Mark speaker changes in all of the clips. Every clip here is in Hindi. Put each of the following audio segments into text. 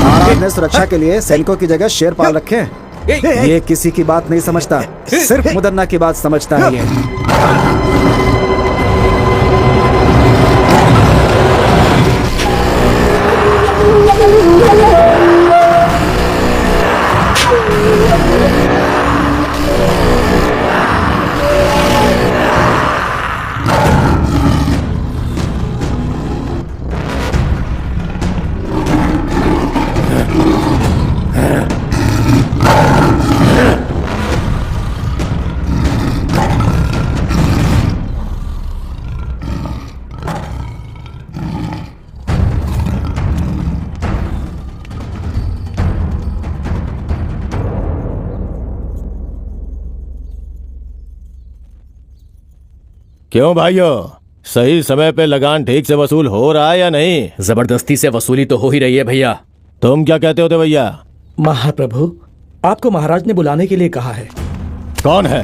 Speaker 1: महाराज ने सुरक्षा के लिए सैनिकों की जगह शेर पाल रखे हैं। ये किसी की बात नहीं समझता, सिर्फ मुदन्ना की बात समझता है ये।
Speaker 2: क्यों भाइयों, सही समय पे लगान ठीक से वसूल हो रहा है या नहीं?
Speaker 3: जबरदस्ती से वसूली तो हो ही रही है भैया।
Speaker 2: तुम क्या कहते हो भैया?
Speaker 4: महाप्रभु, आपको महाराज ने बुलाने के लिए कहा है।
Speaker 2: कौन है?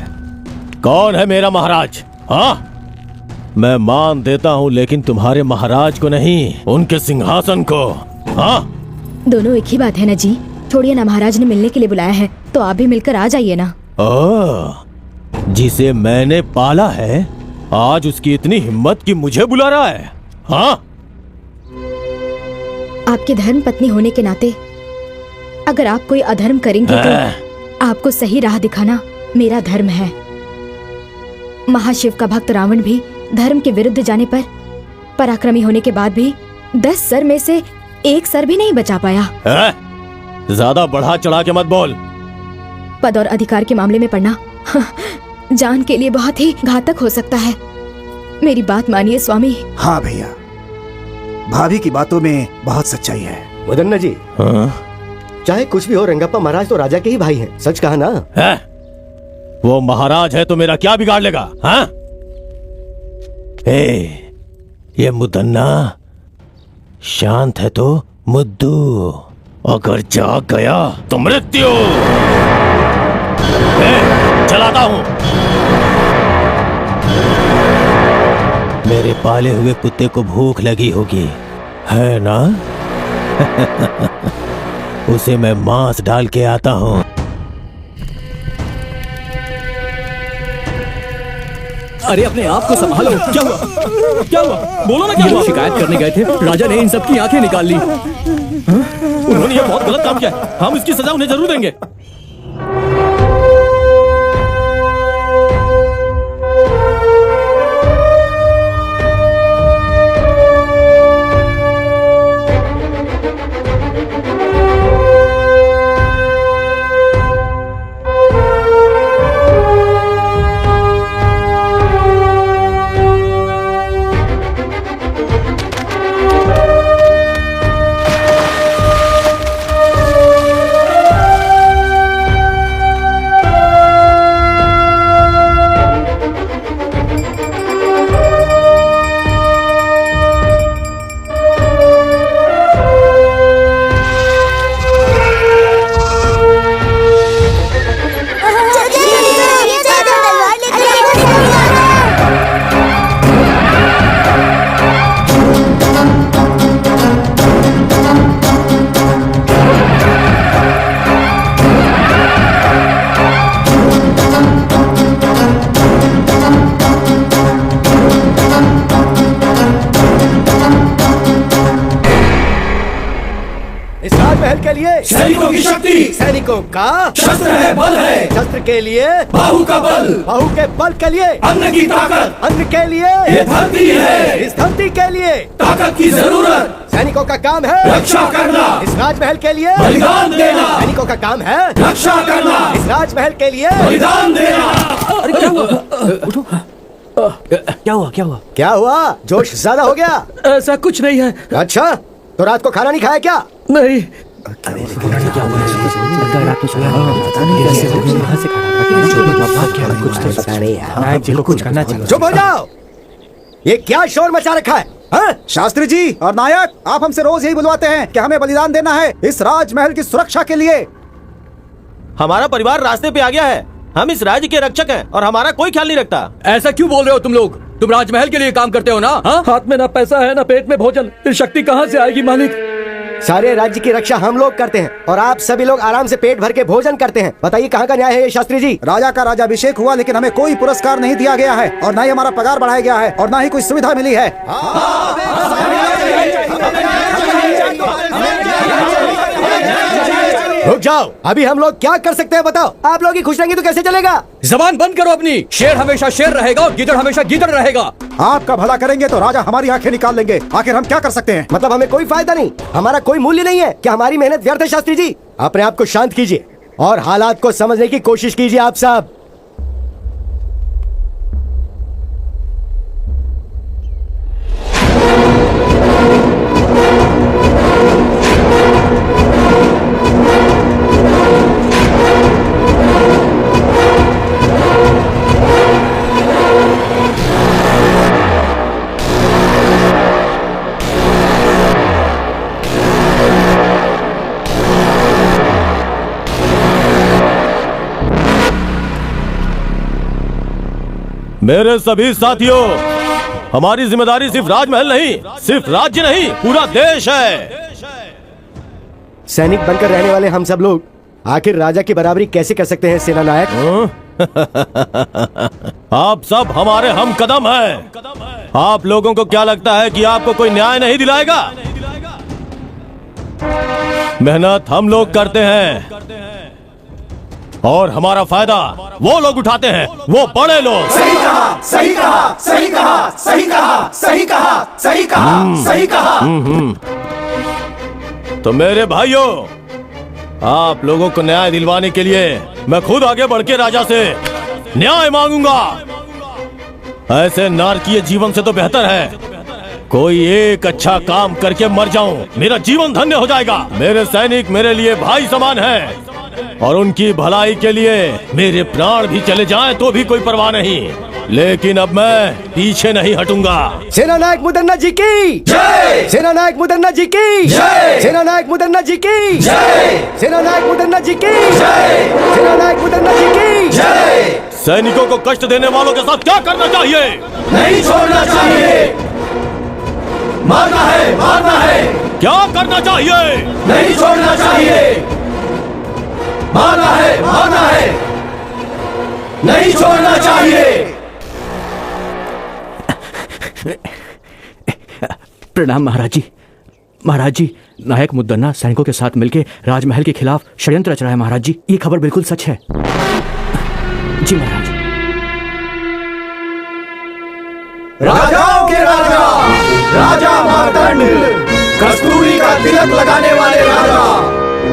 Speaker 2: कौन है मेरा महाराज? हाँ, मैं मान देता हूँ, लेकिन तुम्हारे महाराज को नहीं, उनके सिंहासन को। हाँ,
Speaker 5: दोनों एक ही बात है ना जी। छोड़िए ना, महाराज ने मिलने के लिए बुलाया है तो आप भी मिलकर आ जाइए ना।
Speaker 2: ओह, जिसे मैंने पाला है आज उसकी इतनी हिम्मत कि मुझे बुला रहा है? हाँ,
Speaker 5: आपकी धर्म पत्नी होने के नाते अगर आप कोई अधर्म करेंगे तो आपको सही राह दिखाना मेरा धर्म है। महाशिव का भक्त रावण भी धर्म के विरुद्ध जाने पर पराक्रमी होने के बाद भी 10 सर में से 1 सर भी नहीं बचा पाया।
Speaker 2: ज्यादा बढ़ा चढ़ा के मत बोल।
Speaker 5: पद और अधिकार के मामले में पड़ना जान के लिए बहुत ही घातक हो सकता है। मेरी बात मानिए स्वामी।
Speaker 1: हाँ भैया, भाभी की बातों में बहुत सच्चाई है।
Speaker 6: मुदन्ना जी, चाहे कुछ भी हो, रंगप्पा महाराज तो राजा के ही भाई हैं। सच कहा ना?
Speaker 2: है? वो महाराज है तो मेरा क्या बिगाड़ लेगा? हाँ? ये मुदन्ना शांत है तो मुद्दू, अगर जाग गया तो मृत्यु। चलाता हूँ। मेरे पाले हुए कुत्ते को भूख लगी होगी, है ना? उसे मैं मांस डाल के आता हूँ।
Speaker 3: अरे अपने आप को संभालो। क्या हुआ? क्या हुआ? बोलो ना क्या हुआ? शिकायत करने गए थे, राजा ने इन सब की आंखें निकाल ली।
Speaker 2: उन्होंने ये बहुत गलत काम किया, हम इसकी सजा उन्हें जरूर देंगे।
Speaker 7: सैनिकों की शक्ति,
Speaker 6: सैनिकों का
Speaker 7: शस्त्र है, बल है।
Speaker 6: शस्त्र के लिए
Speaker 7: बाहु का बल,
Speaker 6: बाहु के बल के लिए
Speaker 7: अन्न की ताकत,
Speaker 6: अन्न के लिए
Speaker 7: ये धरती है,
Speaker 6: इस धरती के लिए
Speaker 7: ताकत की जरूरत।
Speaker 6: सैनिकों का काम है
Speaker 7: रक्षा करना,
Speaker 6: इस राजमहल के लिए
Speaker 7: बलिदान देना।
Speaker 6: सैनिकों का काम है
Speaker 7: रक्षा करना,
Speaker 6: इस राजमहल के लिए
Speaker 7: बलिदान देना।
Speaker 3: अरे क्या हुआ? क्या हुआ? क्या हुआ?
Speaker 6: क्या हुआ? जोश ज्यादा हो गया?
Speaker 4: ऐसा कुछ नहीं है।
Speaker 6: अच्छा, तो रात को खाना नहीं खाया क्या?
Speaker 4: नहीं।
Speaker 6: चुप हो जाओ, ये क्या शोर मचा रखा है? हाँ?
Speaker 1: शास्त्री जी और नायक, आप हमसे रोज यही बुलवाते हैं कि हमें बलिदान देना है इस राजमहल की सुरक्षा के लिए।
Speaker 2: हमारा परिवार रास्ते पे आ गया है। हम इस राज्य के रक्षक हैं और हमारा कोई ख्याल नहीं रखता।
Speaker 3: ऐसा क्यों बोल रहे हो तुम लोग? तुम राजमहल के लिए काम करते हो ना? हाँ?
Speaker 4: हाथ में ना पैसा है ना पेट में भोजन, फिर शक्ति कहाँ से आएगी मालिक?
Speaker 6: सारे राज्य की रक्षा हम लोग करते हैं और आप सभी लोग आराम से पेट भर के भोजन करते हैं। बताइए कहाँ का न्याय है ये शास्त्री जी?
Speaker 1: राजा का राजाभिषेक हुआ लेकिन हमें कोई पुरस्कार नहीं दिया गया है और ना ही हमारा पगार बढ़ाया गया है और ना ही कोई सुविधा मिली है।
Speaker 6: रुक जाओ, अभी हम लोग क्या कर सकते हैं बताओ? आप लोग ही खुश रहेंगे तो कैसे चलेगा?
Speaker 3: जबान बंद करो अपनी। शेर हमेशा शेर रहेगा और गीदड़ हमेशा गीदड़ रहेगा।
Speaker 1: आपका भला करेंगे तो राजा हमारी आंखें निकाल लेंगे। आखिर हम क्या कर सकते हैं?
Speaker 6: मतलब हमें कोई फायदा नहीं, हमारा कोई मूल्य नहीं है क्या? हमारी मेहनत व्यर्थ है? शास्त्री जी अपने आप को शांत कीजिए और हालात को समझने की कोशिश कीजिए आप सब।
Speaker 2: मेरे सभी साथियों, हमारी जिम्मेदारी सिर्फ राजमहल नहीं, सिर्फ राज्य नहीं, पूरा देश है।
Speaker 6: सैनिक बनकर रहने वाले हम सब लोग आखिर राजा की बराबरी कैसे कर सकते हैं सेना नायक?
Speaker 2: आप सब हमारे हम कदम हैं। आप लोगों को क्या लगता है कि आपको कोई न्याय नहीं दिलाएगा? मेहनत हम लोग करते हैं और हमारा फायदा वो लोग उठाते हैं, वो बड़े लोग।
Speaker 7: सही कहा, सही कहा, सही कहा, सही कहा, सही कहा, सही कहा, सही कहा।
Speaker 2: तो मेरे भाइयों, आप लोगों को न्याय दिलवाने के लिए मैं खुद आगे बढ़ के राजा से न्याय मांगूंगा। ऐसे नारकीय जीवन से तो बेहतर है कोई एक अच्छा काम करके मर जाऊं, मेरा जीवन धन्य हो जाएगा। मेरे सैनिक मेरे लिए भाई समान हैं और उनकी भलाई के लिए मेरे प्राण भी चले जाएं तो भी कोई परवाह नहीं, लेकिन अब मैं पीछे नहीं हटूंगा।
Speaker 6: सेना नायक मुदन्ना जी की
Speaker 7: जय!
Speaker 6: सेना नायक मुदन्ना जी की
Speaker 7: जय!
Speaker 6: सेना नायक मुदन्ना जी की
Speaker 7: जय!
Speaker 6: सेना नायक मुदन्ना जी की
Speaker 7: जय!
Speaker 6: सेना नायक मुदन्ना जी की
Speaker 7: जय!
Speaker 2: सैनिकों को कष्ट देने वालों के साथ क्या करना चाहिए?
Speaker 7: नहीं छोड़ना चाहिए, मारना है, मारना है।
Speaker 2: क्या करना चाहिए?
Speaker 7: नहीं छोड़ना चाहिए, मारना है, मारना है। नहीं छोड़ना चाहिए।
Speaker 3: प्रणाम महाराज जी। महाराज जी, नायक मुद्दन्ना सैनिकों के साथ मिलकर राजमहल के खिलाफ षड्यंत्र रच रहा है। महाराज जी, ये खबर बिल्कुल सच है। जी महाराज।
Speaker 7: राजाओं के राजा, राजा मार्तंड, कस्तूरी का तिलक लगाने वाले राजा,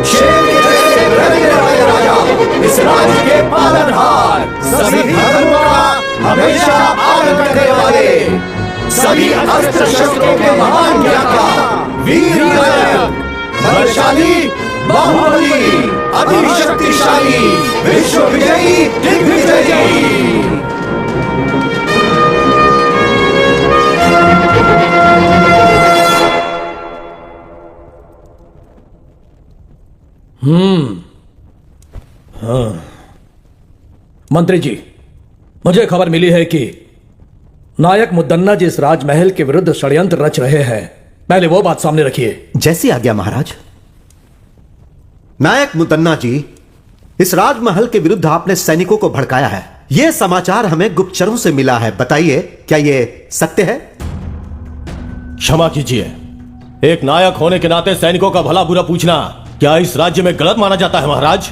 Speaker 7: शेर के जैसे गरजने वाले राजा, इस राज्य के पालनहार, सभी धर्मों का हमेशा आदर करने वाले, सभी अस्त्र शस्त्रों के महान ज्ञाता, वीर नायक, बलशाली, बाहुबली, अति शक्तिशाली, विश्व विजयी, दिग्विजयी।
Speaker 4: मंत्री जी, मुझे खबर मिली है कि नायक मुद्दन्ना जी इस राजमहल के विरुद्ध षड्यंत्र रच रहे हैं। पहले वो बात सामने रखिए।
Speaker 8: जैसी आज्ञा महाराज। नायक मुदन्ना जी, इस राजमहल के विरुद्ध आपने सैनिकों को भड़काया है। यह समाचार हमें गुप्तचरों से मिला है। बताइए, क्या यह सत्य है?
Speaker 2: क्षमा कीजिए, एक नायक होने के नाते सैनिकों का भला बुरा पूछना क्या इस राज्य में गलत माना जाता है? महाराज,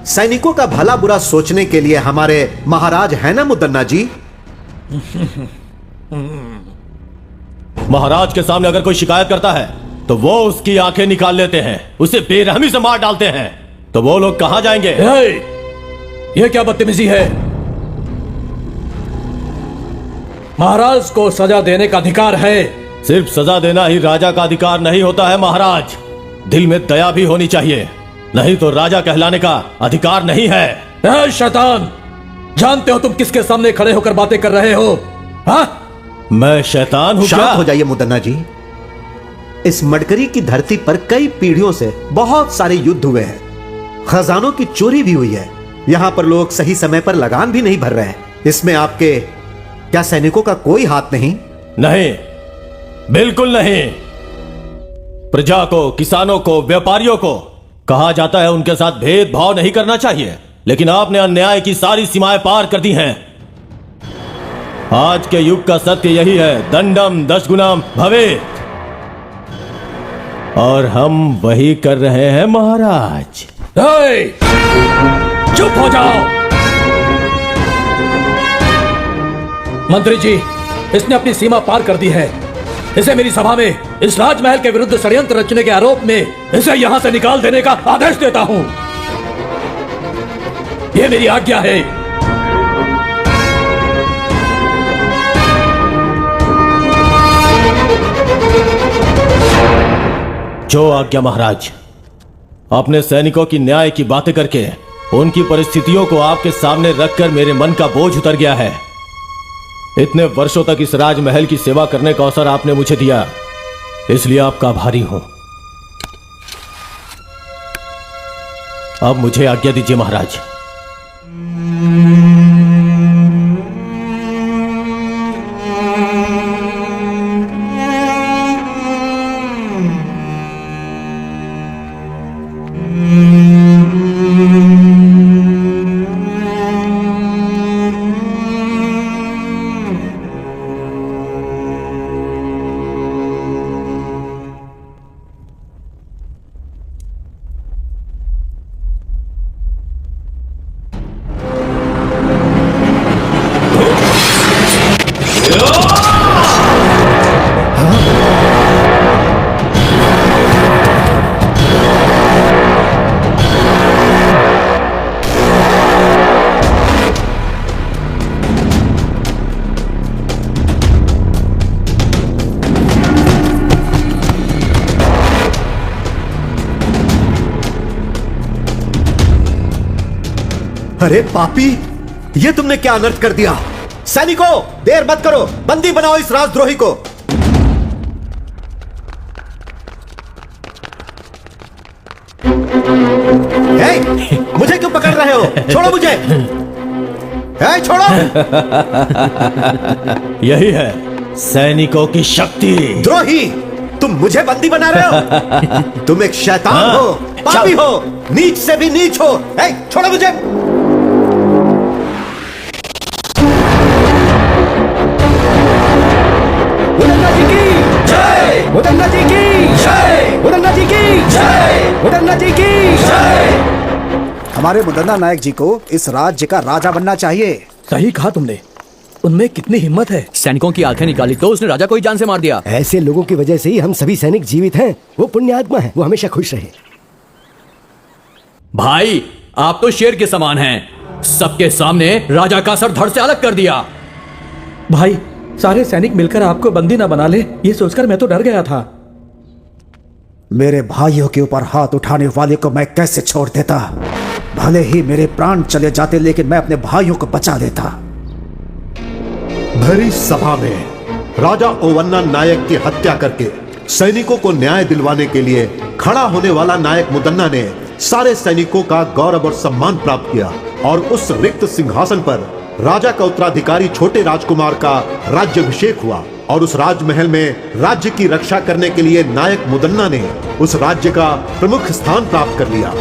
Speaker 8: सैनिकों का भला बुरा सोचने के लिए हमारे महाराज है ना मुदन्ना जी।
Speaker 2: महाराज के सामने अगर कोई शिकायत करता है तो वो उसकी आंखें निकाल लेते हैं, उसे बेरहमी से मार डालते हैं। तो वो लोग कहां जाएंगे?
Speaker 4: यह क्या बदतमीजी है? महाराज को सजा देने का अधिकार है।
Speaker 2: सिर्फ सजा देना ही राजा का अधिकार नहीं होता है महाराज, दिल में दया भी होनी चाहिए, नहीं तो राजा कहलाने का अधिकार नहीं है।
Speaker 4: ऐ शैतान, जानते हो तुम किसके सामने खड़े होकर बातें कर रहे हो? हाँ?
Speaker 2: मैं शैतान हूं क्या?
Speaker 8: शांत हो जाइए मुदन्ना जी। इस मडकरी की धरती पर कई पीढ़ियों से बहुत सारे युद्ध हुए हैं। खजानों की चोरी भी हुई है। यहाँ पर लोग सही समय पर लगान भी नहीं भर रहे हैं। इसमें आपके क्या सैनिकों का कोई हाथ नहीं?
Speaker 2: नहीं, बिल्कुल नहीं। प्रजा को, किसानों को, व्यापारियों को कहा जाता है उनके साथ भेदभाव नहीं करना चाहिए, लेकिन आपने अन्याय की सारी सीमाएं पार कर दी हैं। आज के युग का सत्य यही है, दंडम दशगुणम भवेत्, और हम वही कर रहे हैं महाराज।
Speaker 4: चुप हो जाओ। मंत्री जी, इसने अपनी सीमा पार कर दी है। इसे मेरी सभा में इस राजमहल के विरुद्ध षड्यंत्र रचने के आरोप में इसे यहां से निकाल देने का आदेश देता हूं। यह मेरी आज्ञा है।
Speaker 2: जो आज्ञा महाराज। अपने सैनिकों की न्याय की बातें करके उनकी परिस्थितियों को आपके सामने रखकर मेरे मन का बोझ उतर गया है। इतने वर्षों तक इस राजमहल की सेवा करने का अवसर आपने मुझे दिया, इसलिए आपका आभारी हूं। अब मुझे आज्ञा दीजिए महाराज।
Speaker 8: अरे पापी, ये तुमने क्या अनर्थ कर दिया? सैनिकों, देर मत करो, बंदी बनाओ इस राजद्रोही को। मुझे क्यों पकड़ रहे हो? छोड़ो मुझे। छोड़ो।
Speaker 2: यही है सैनिकों की शक्ति।
Speaker 8: द्रोही, तुम मुझे बंदी बना रहे हो? तुम एक शैतान हो, पापी हो, नीच से भी नीच हो। छोड़ो मुझे।
Speaker 6: मुदन्ना जी की जय। मुदन्ना जी की जय। मुदन्ना जी की जय।
Speaker 1: हमारे मुदन्ना नायक जी को इस राज्य का राजा बनना चाहिए।
Speaker 4: सही कहा तुमने। उनमें कितनी हिम्मत है।
Speaker 3: सैनिकों की आंखें निकाली तो उसने राजा को ही जान से मार दिया।
Speaker 6: ऐसे लोगों की वजह से ही हम सभी सैनिक जीवित हैं। वो पुण्य आत्मा है, वो हमेशा खुश रहे।
Speaker 3: भाई, आप तो शेर के समान हैं। सबके सामने राजा का सर धड़ से अलग कर दिया।
Speaker 4: भाई, सारे सैनिक मिलकर आपको बंदी ना बना ले, ये सोचकर मैं तो डर गया था।
Speaker 1: मेरे भाइयों के ऊपर हाथ उठाने वाले को मैं कैसे छोड़ देता? भले ही मेरे प्राण चले जाते, लेकिन मैं अपने भाइयों को बचा लेता।
Speaker 8: भरी सभा में राजा ओवन्ना नायक की हत्या करके सैनिकों को न्याय दिलवाने के लिए खड़ा होने वाला नायक मुदन्ना ने सारे सैनिकों का गौरव और सम्मान प्राप्त किया, और उस रिक्त सिंहासन पर राजा का उत्तराधिकारी छोटे राजकुमार का राज्याभिषेक हुआ। और उस राजमहल में राज्य की रक्षा करने के लिए नायक मुदन्ना ने उस राज्य का प्रमुख स्थान प्राप्त कर लिया।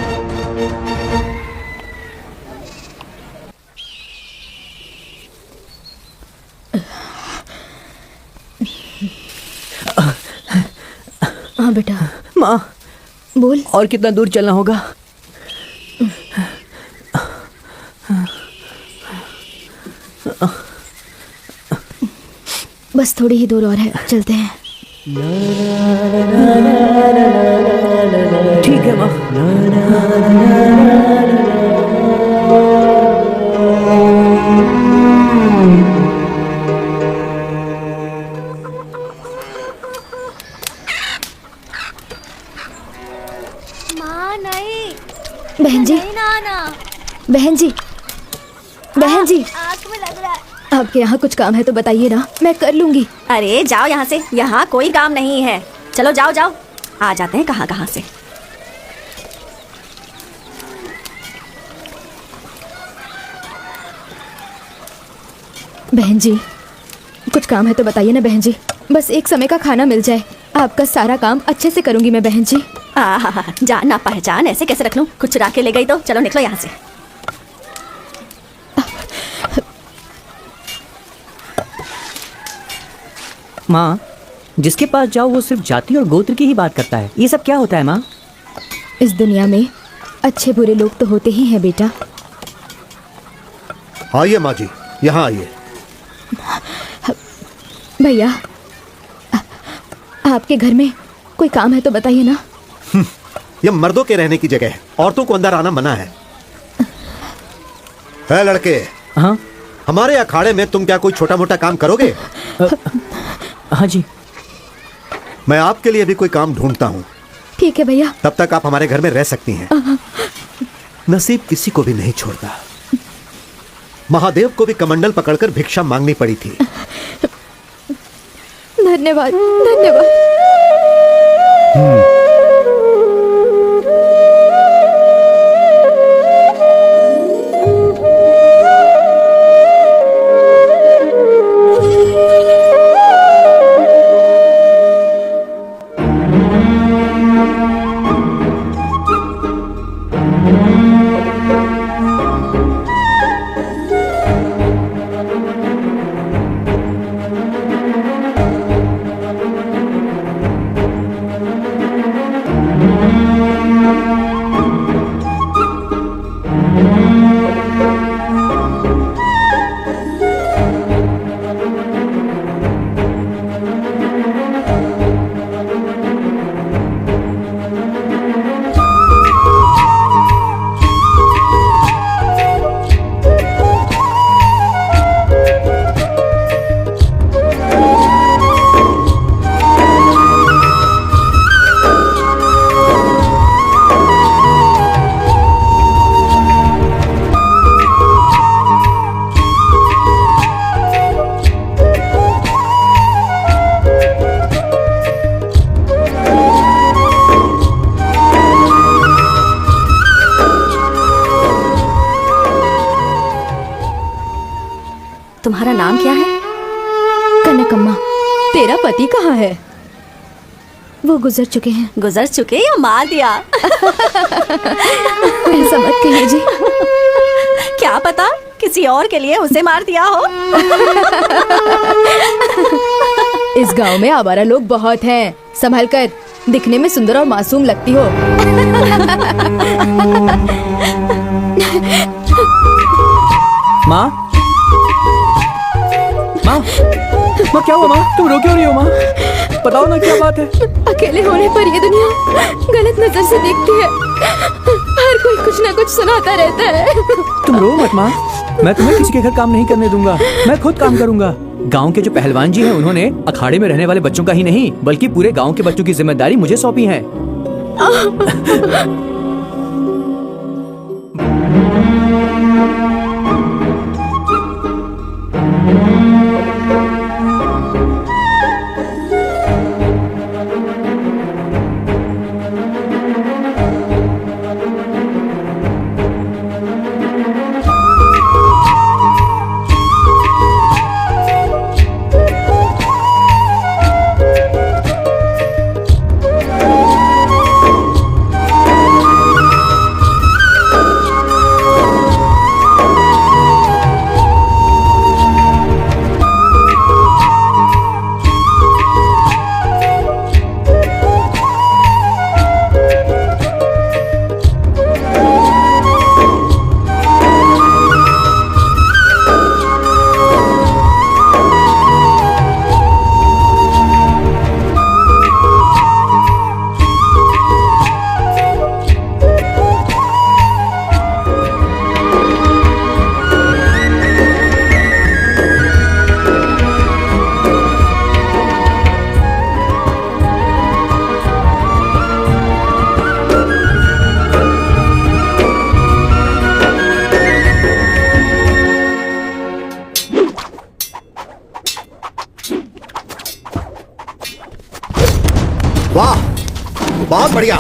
Speaker 5: हाँ बेटा।
Speaker 3: माँ,
Speaker 5: बोल।
Speaker 3: और कितना दूर चलना होगा?
Speaker 5: बस थोड़ी ही दूर और है, चलते हैं।
Speaker 3: ठीक है माँ।
Speaker 9: माँ नहीं।
Speaker 5: बहन जी,
Speaker 9: नहीं नाना।
Speaker 5: बहन जी, बहन जी,
Speaker 9: आँख में लग रहा है।
Speaker 5: आपके यहाँ कुछ काम है तो बताइए ना, मैं कर लूंगी।
Speaker 9: अरे जाओ यहाँ से, यहाँ कोई काम नहीं है। चलो जाओ जाओ, आ जाते हैं कहाँ कहाँ से।
Speaker 5: बहन जी, कुछ काम है तो बताइए ना बहन जी। बस एक समय का खाना मिल जाए, आपका सारा काम अच्छे से करूंगी मैं बहन जी।
Speaker 9: जान ना पहचान ऐसे कैसे रख लूं? कुछ चुरा के ले गई तो चलो निकलो यहाँ से।
Speaker 10: माँ, जिसके पास जाओ वो सिर्फ जाति और गोत्र की ही बात करता है। ये सब क्या होता है माँ?
Speaker 5: इस दुनिया में अच्छे बुरे लोग तो होते ही हैं बेटा।
Speaker 8: आइए माँ जी, यहाँ आइए।
Speaker 5: भैया, आपके घर में कोई काम है तो बताइए ना।
Speaker 8: यह मर्दों के रहने की जगह है, औरतों को अंदर आना मना है। है लड़के,
Speaker 10: हाँ
Speaker 8: हमारे अखाड़े में तुम क्या कोई छोटा मोटा काम करोगे?
Speaker 10: हाँ जी।
Speaker 8: मैं आपके लिए भी कोई काम ढूंढता हूँ।
Speaker 5: ठीक है भैया।
Speaker 8: तब तक आप हमारे घर में रह सकती हैं। नसीब किसी को भी नहीं छोड़ता। महादेव को भी कमंडल पकड़कर भिक्षा मांगनी पड़ी थी।
Speaker 5: धन्यवाद धन्यवाद।
Speaker 9: तुम्हारा नाम क्या है?
Speaker 5: कनकम्मा। तेरा पति कहाँ है? वो गुजर चुके हैं।
Speaker 9: गुजर चुके या मार दिया?
Speaker 5: ऐसा मत कहिए जी।
Speaker 9: क्या पता किसी और के लिए उसे मार दिया हो।
Speaker 5: इस गांव में आवारा लोग बहुत हैं। संभल कर, दिखने में सुंदर और मासूम लगती हो।
Speaker 3: माँ, माँ, माँ क्या हुआ माँ? तुम रो क्यों रही हो माँ? बताओ ना क्या बात है?
Speaker 5: अकेले होने पर ये दुनिया गलत नजर से देखती है। हर कोई कुछ ना कुछ सुनाता रहता है।
Speaker 3: तुम रो मत माँ, मैं तुम्हें किसी के घर काम नहीं करने दूंगा। मैं खुद काम करूंगा। गांव के जो पहलवान जी हैं उन्होंने अखाड़े में रहने वाले बच्चों का ही नहीं बल्कि पूरे गांव के बच्चों की जिम्मेदारी मुझे सौंपी है।
Speaker 8: वाह, बहुत बढ़िया।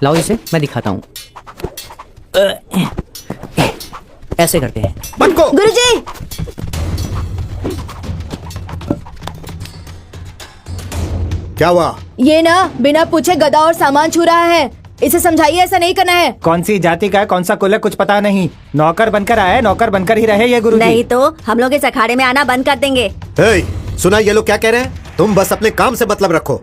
Speaker 10: लाओ इसे, मैं दिखाता हूँ। ऐसे करते हैं।
Speaker 6: बंद को।
Speaker 5: गुरुजी,
Speaker 6: क्या हुआ?
Speaker 5: ये ना बिना पूछे गदा और सामान छू रहा है। इसे समझाइए ऐसा नहीं करना है।
Speaker 11: कौन सी जाति का है, कौन सा कुल है, कुछ पता नहीं। नौकर बनकर आया है, नौकर बनकर ही रहे ये गुरुजी।
Speaker 9: नहीं तो हम लोग इस अखाड़े में आना बंद कर देंगे।
Speaker 6: सुना ये लोग क्या कह रहे हैं? तुम बस अपने काम से मतलब रखो।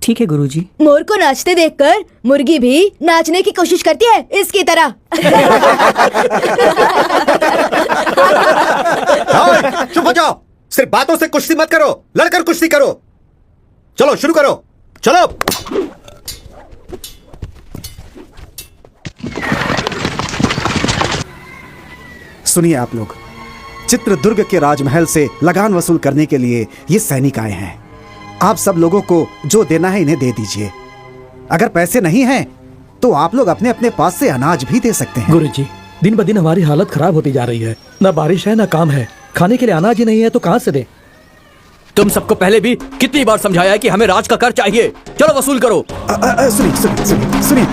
Speaker 10: ठीक है गुरुजी।
Speaker 5: मोर को नाचते देखकर मुर्गी भी नाचने की कोशिश करती है, इसकी तरह।
Speaker 6: चुप हो जाओ, सिर्फ बातों से कुश्ती मत करो, लड़कर कुश्ती करो। चलो शुरू करो, चलो।
Speaker 1: सुनिए आप लोग, चित्रदुर्ग के राजमहल से लगान वसूल करने के लिए ये सैनिक आए हैं। आप सब लोगों को जो देना है इन्हें दे दीजिए। अगर पैसे नहीं हैं तो आप लोग अपने अपने पास से अनाज भी दे सकते हैं।
Speaker 4: गुरुजी, दिन ब दिन हमारी हालत खराब होती जा रही है। ना बारिश है ना काम है, खाने के लिए अनाज ही नहीं है तो कहाँ से दे?
Speaker 3: तुम सबको पहले भी कितनी बार समझाया है कि हमें राज का कर चाहिए। चलो वसूल करो।
Speaker 1: सुनिए सुनिए सुनिए सुनिए,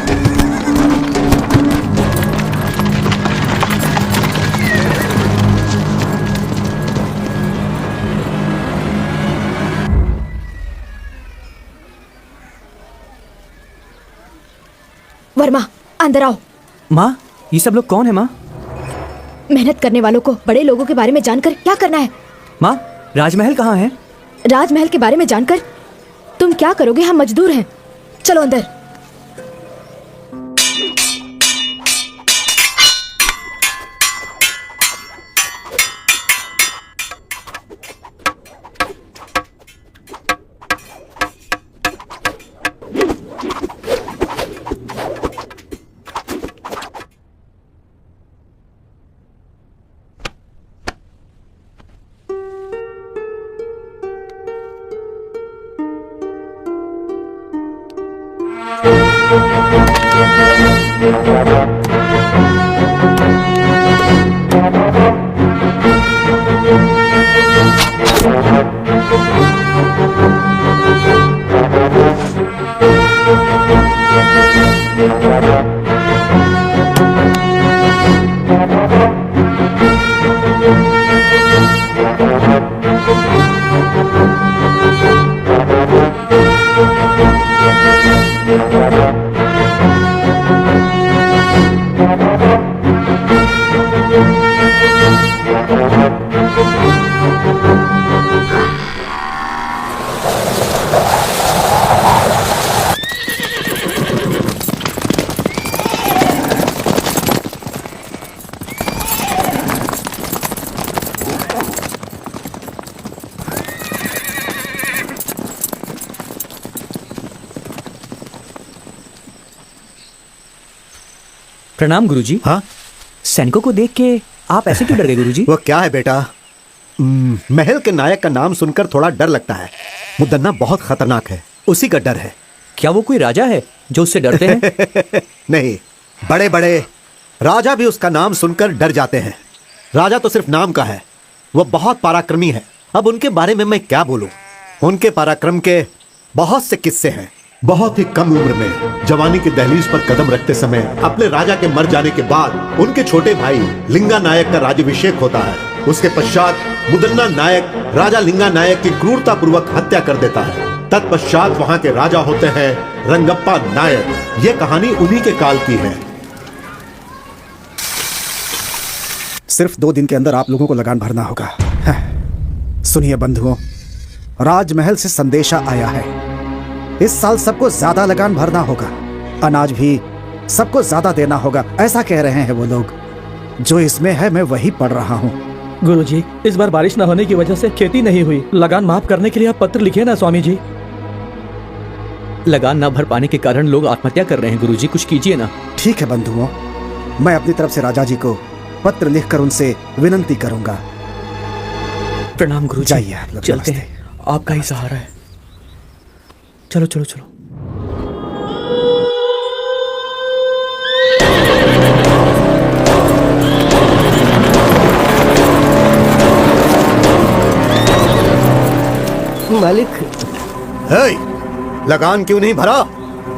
Speaker 5: वर्मा, अंदर आओ।
Speaker 10: माँ, ये सब लोग कौन है माँ?
Speaker 5: मेहनत करने वालों को बड़े लोगों के बारे में जानकर क्या करना है?
Speaker 10: माँ, राजमहल कहाँ है?
Speaker 5: राजमहल के बारे में जानकर तुम क्या करोगे? हम मजदूर हैं। चलो अंदर।
Speaker 10: प्रणाम गुरुजी।
Speaker 6: हाँ,
Speaker 10: सैनिकों को देख के आप ऐसे क्यों डर गए गुरुजी?
Speaker 6: वो क्या है बेटा, महल के नायक का नाम सुनकर थोड़ा डर लगता है। मुदन्ना बहुत खतरनाक है, उसी का डर है।
Speaker 10: क्या वो कोई राजा है जो उससे डरते हैं?
Speaker 6: नहीं, बड़े बड़े राजा भी उसका नाम सुनकर डर जाते हैं। राजा तो सिर्फ नाम का है, वो बहुत पराक्रमी है। अब उनके बारे में मैं क्या बोलूं? उनके पराक्रम के बहुत से किस्से हैं।
Speaker 8: बहुत ही कम उम्र में जवानी की दहलीज पर कदम रखते समय अपने राजा के मर जाने के बाद उनके छोटे भाई लिंगा नायक का राज्याभिषेक होता है। उसके पश्चात मुदन्ना नायक राजा लिंगा नायक की क्रूरता पूर्वक हत्या कर देता है। तत्पश्चात वहां के राजा होते हैं रंगप्पा नायक। ये कहानी उन्हीं के काल की है।
Speaker 1: सिर्फ 2 दिन के अंदर आप लोगों को लगान भरना होगा। सुनिए बंधुओं, राजमहल से संदेशा आया है। इस साल सबको ज्यादा लगान भरना होगा, अनाज भी सबको ज्यादा देना होगा, ऐसा कह रहे हैं वो लोग। जो इसमें है मैं वही पढ़ रहा हूँ।
Speaker 4: गुरुजी, इस बार बारिश न होने की वजह से खेती नहीं हुई। लगान माफ करने के लिए आप पत्र लिखे ना स्वामी जी।
Speaker 3: लगान न भर पाने के कारण लोग आत्महत्या कर रहे हैं गुरुजी, कुछ कीजिए ना।
Speaker 1: ठीक है बंधुओं, मैं अपनी तरफ से राजा जी को पत्र लिखकर उनसे विनंती करूंगा।
Speaker 3: प्रणाम गुरुजी।
Speaker 1: जाइए आप लोग,
Speaker 3: चलते हैं, आपका ही सहारा है। चलो चलो चलो।
Speaker 6: मालिक, लगान क्यों नहीं भरा?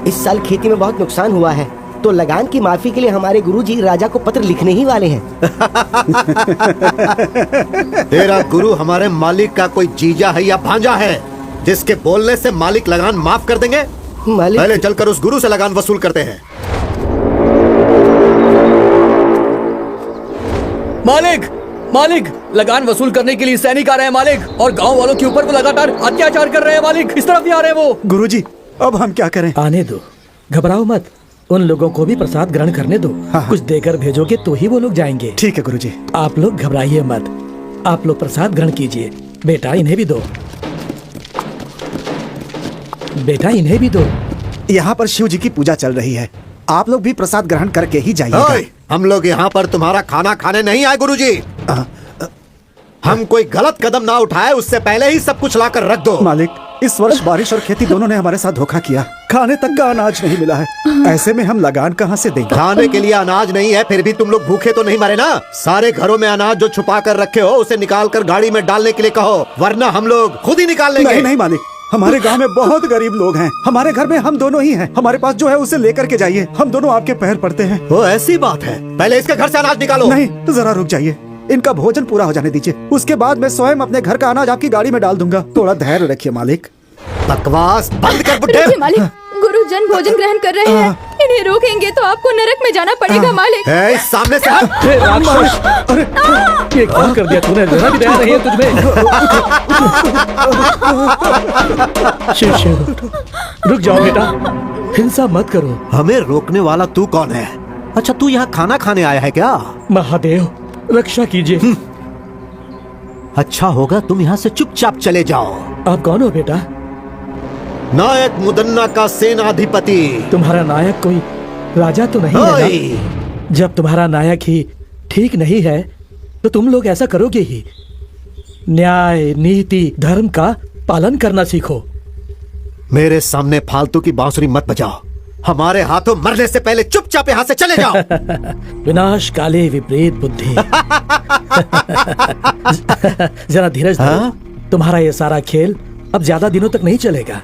Speaker 12: इस साल खेती में बहुत नुकसान हुआ है, तो लगान की माफी के लिए हमारे गुरुजी राजा को पत्र लिखने ही वाले हैं।
Speaker 6: तेरा गुरु हमारे मालिक का कोई जीजा है या भांजा है जिसके बोलने से मालिक लगान माफ कर देंगे?
Speaker 12: मालिक
Speaker 6: पहले चलकर उस गुरु से लगान वसूल करते हैं।
Speaker 4: मालिक, मालिक, लगान वसूल करने के लिए सैनिक आ रहे हैं मालिक, और गांव वालों के ऊपर वो लगातार अत्याचार कर रहे हैं मालिक। इस तरफ भी आ रहे हैं वो।
Speaker 1: गुरुजी, अब हम क्या करें?
Speaker 4: आने दो, घबराओ मत। उन लोगों को भी प्रसाद ग्रहण करने दो।
Speaker 1: हाँ।
Speaker 4: कुछ देकर भेजोगे तो ही वो लोग जाएंगे।
Speaker 1: ठीक है गुरुजी।
Speaker 4: आप लोग घबराइए मत, आप लोग प्रसाद ग्रहण कीजिए। बेटा इन्हें भी दो, बेटा इन्हें भी दो।
Speaker 1: यहाँ पर शिव जी की पूजा चल रही है, आप लोग भी प्रसाद ग्रहण करके ही जाइएगा।
Speaker 6: ओए, हम लोग यहाँ पर तुम्हारा खाना खाने नहीं आए गुरुजी। हम कोई गलत कदम ना उठाए उससे पहले ही सब कुछ लाकर रख दो।
Speaker 1: मालिक, इस वर्ष बारिश और खेती दोनों ने हमारे साथ धोखा किया, खाने तक का अनाज नहीं मिला है। ऐसे में हम लगान कहाँ से देंगे?
Speaker 6: खाने के लिए अनाज नहीं है, फिर भी तुम लोग भूखे तो नहीं मरे ना? सारे घरों में अनाज जो छुपा कर रखे हो उसे निकाल कर गाड़ी में डालने के लिए कहो, वरना हम लोग खुद ही निकाल लेंगे।
Speaker 1: नहीं नहीं मालिक, हमारे गांव में बहुत गरीब लोग हैं, हमारे घर में हम दोनों ही हैं। हमारे पास जो है उसे लेकर के जाइए, हम दोनों आपके पैर पड़ते हैं।
Speaker 6: वो ऐसी बात है, पहले इसके घर से अनाज निकालो।
Speaker 1: नहीं, जरा रुक जाइए, इनका भोजन पूरा हो जाने दीजिए, उसके बाद मैं स्वयं अपने घर का अनाज आपकी गाड़ी में डाल दूंगा। थोड़ा धैर्य रखिए मालिक।
Speaker 6: बकवास बंद कर बुड्ढे।
Speaker 5: रुकिए मालिक, गुरुजन भोजन ग्रहण कर रहे हैं, इन्हें रोकेंगे तो आपको नरक में जाना पड़ेगा मालिक।
Speaker 6: ए, सामने से हट।
Speaker 4: हे राक्षस, ये क्या कर दिया तूने? जरा भी दया नहीं है तुझमें। शिव शिव, रुक जाओ बेटा, हिंसा मत करो।
Speaker 6: हमें रोकने वाला तू कौन है? अच्छा, तू यहाँ खाना खाने आया है क्या?
Speaker 4: महादेव, रक्षा कीजिए।
Speaker 6: अच्छा होगा तुम यहाँ से चुपचाप चले जाओ।
Speaker 4: आप कौन हो बेटा?
Speaker 6: नायक मुदन्ना का सेनाधिपति।
Speaker 4: तुम्हारा नायक कोई राजा तो नहीं है ना? जब तुम्हारा नायक ही ठीक नहीं है तो तुम लोग ऐसा करोगे ही। न्याय, नीति, धर्म का पालन करना सीखो।
Speaker 6: मेरे सामने फालतू की बांसुरी मत बजाओ, हमारे हाथों मरने से पहले चुपचाप यहाँ से चले जाओ।
Speaker 4: विनाश काले विपरीत बुद्धि। जरा धीरज धरो, तुम्हारा ये सारा खेल अब ज्यादा दिनों तक नहीं चलेगा।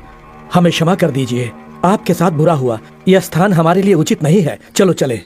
Speaker 4: हमें क्षमा कर दीजिए, आपके साथ बुरा हुआ, यह स्थान हमारे लिए उचित नहीं है। चलो चले।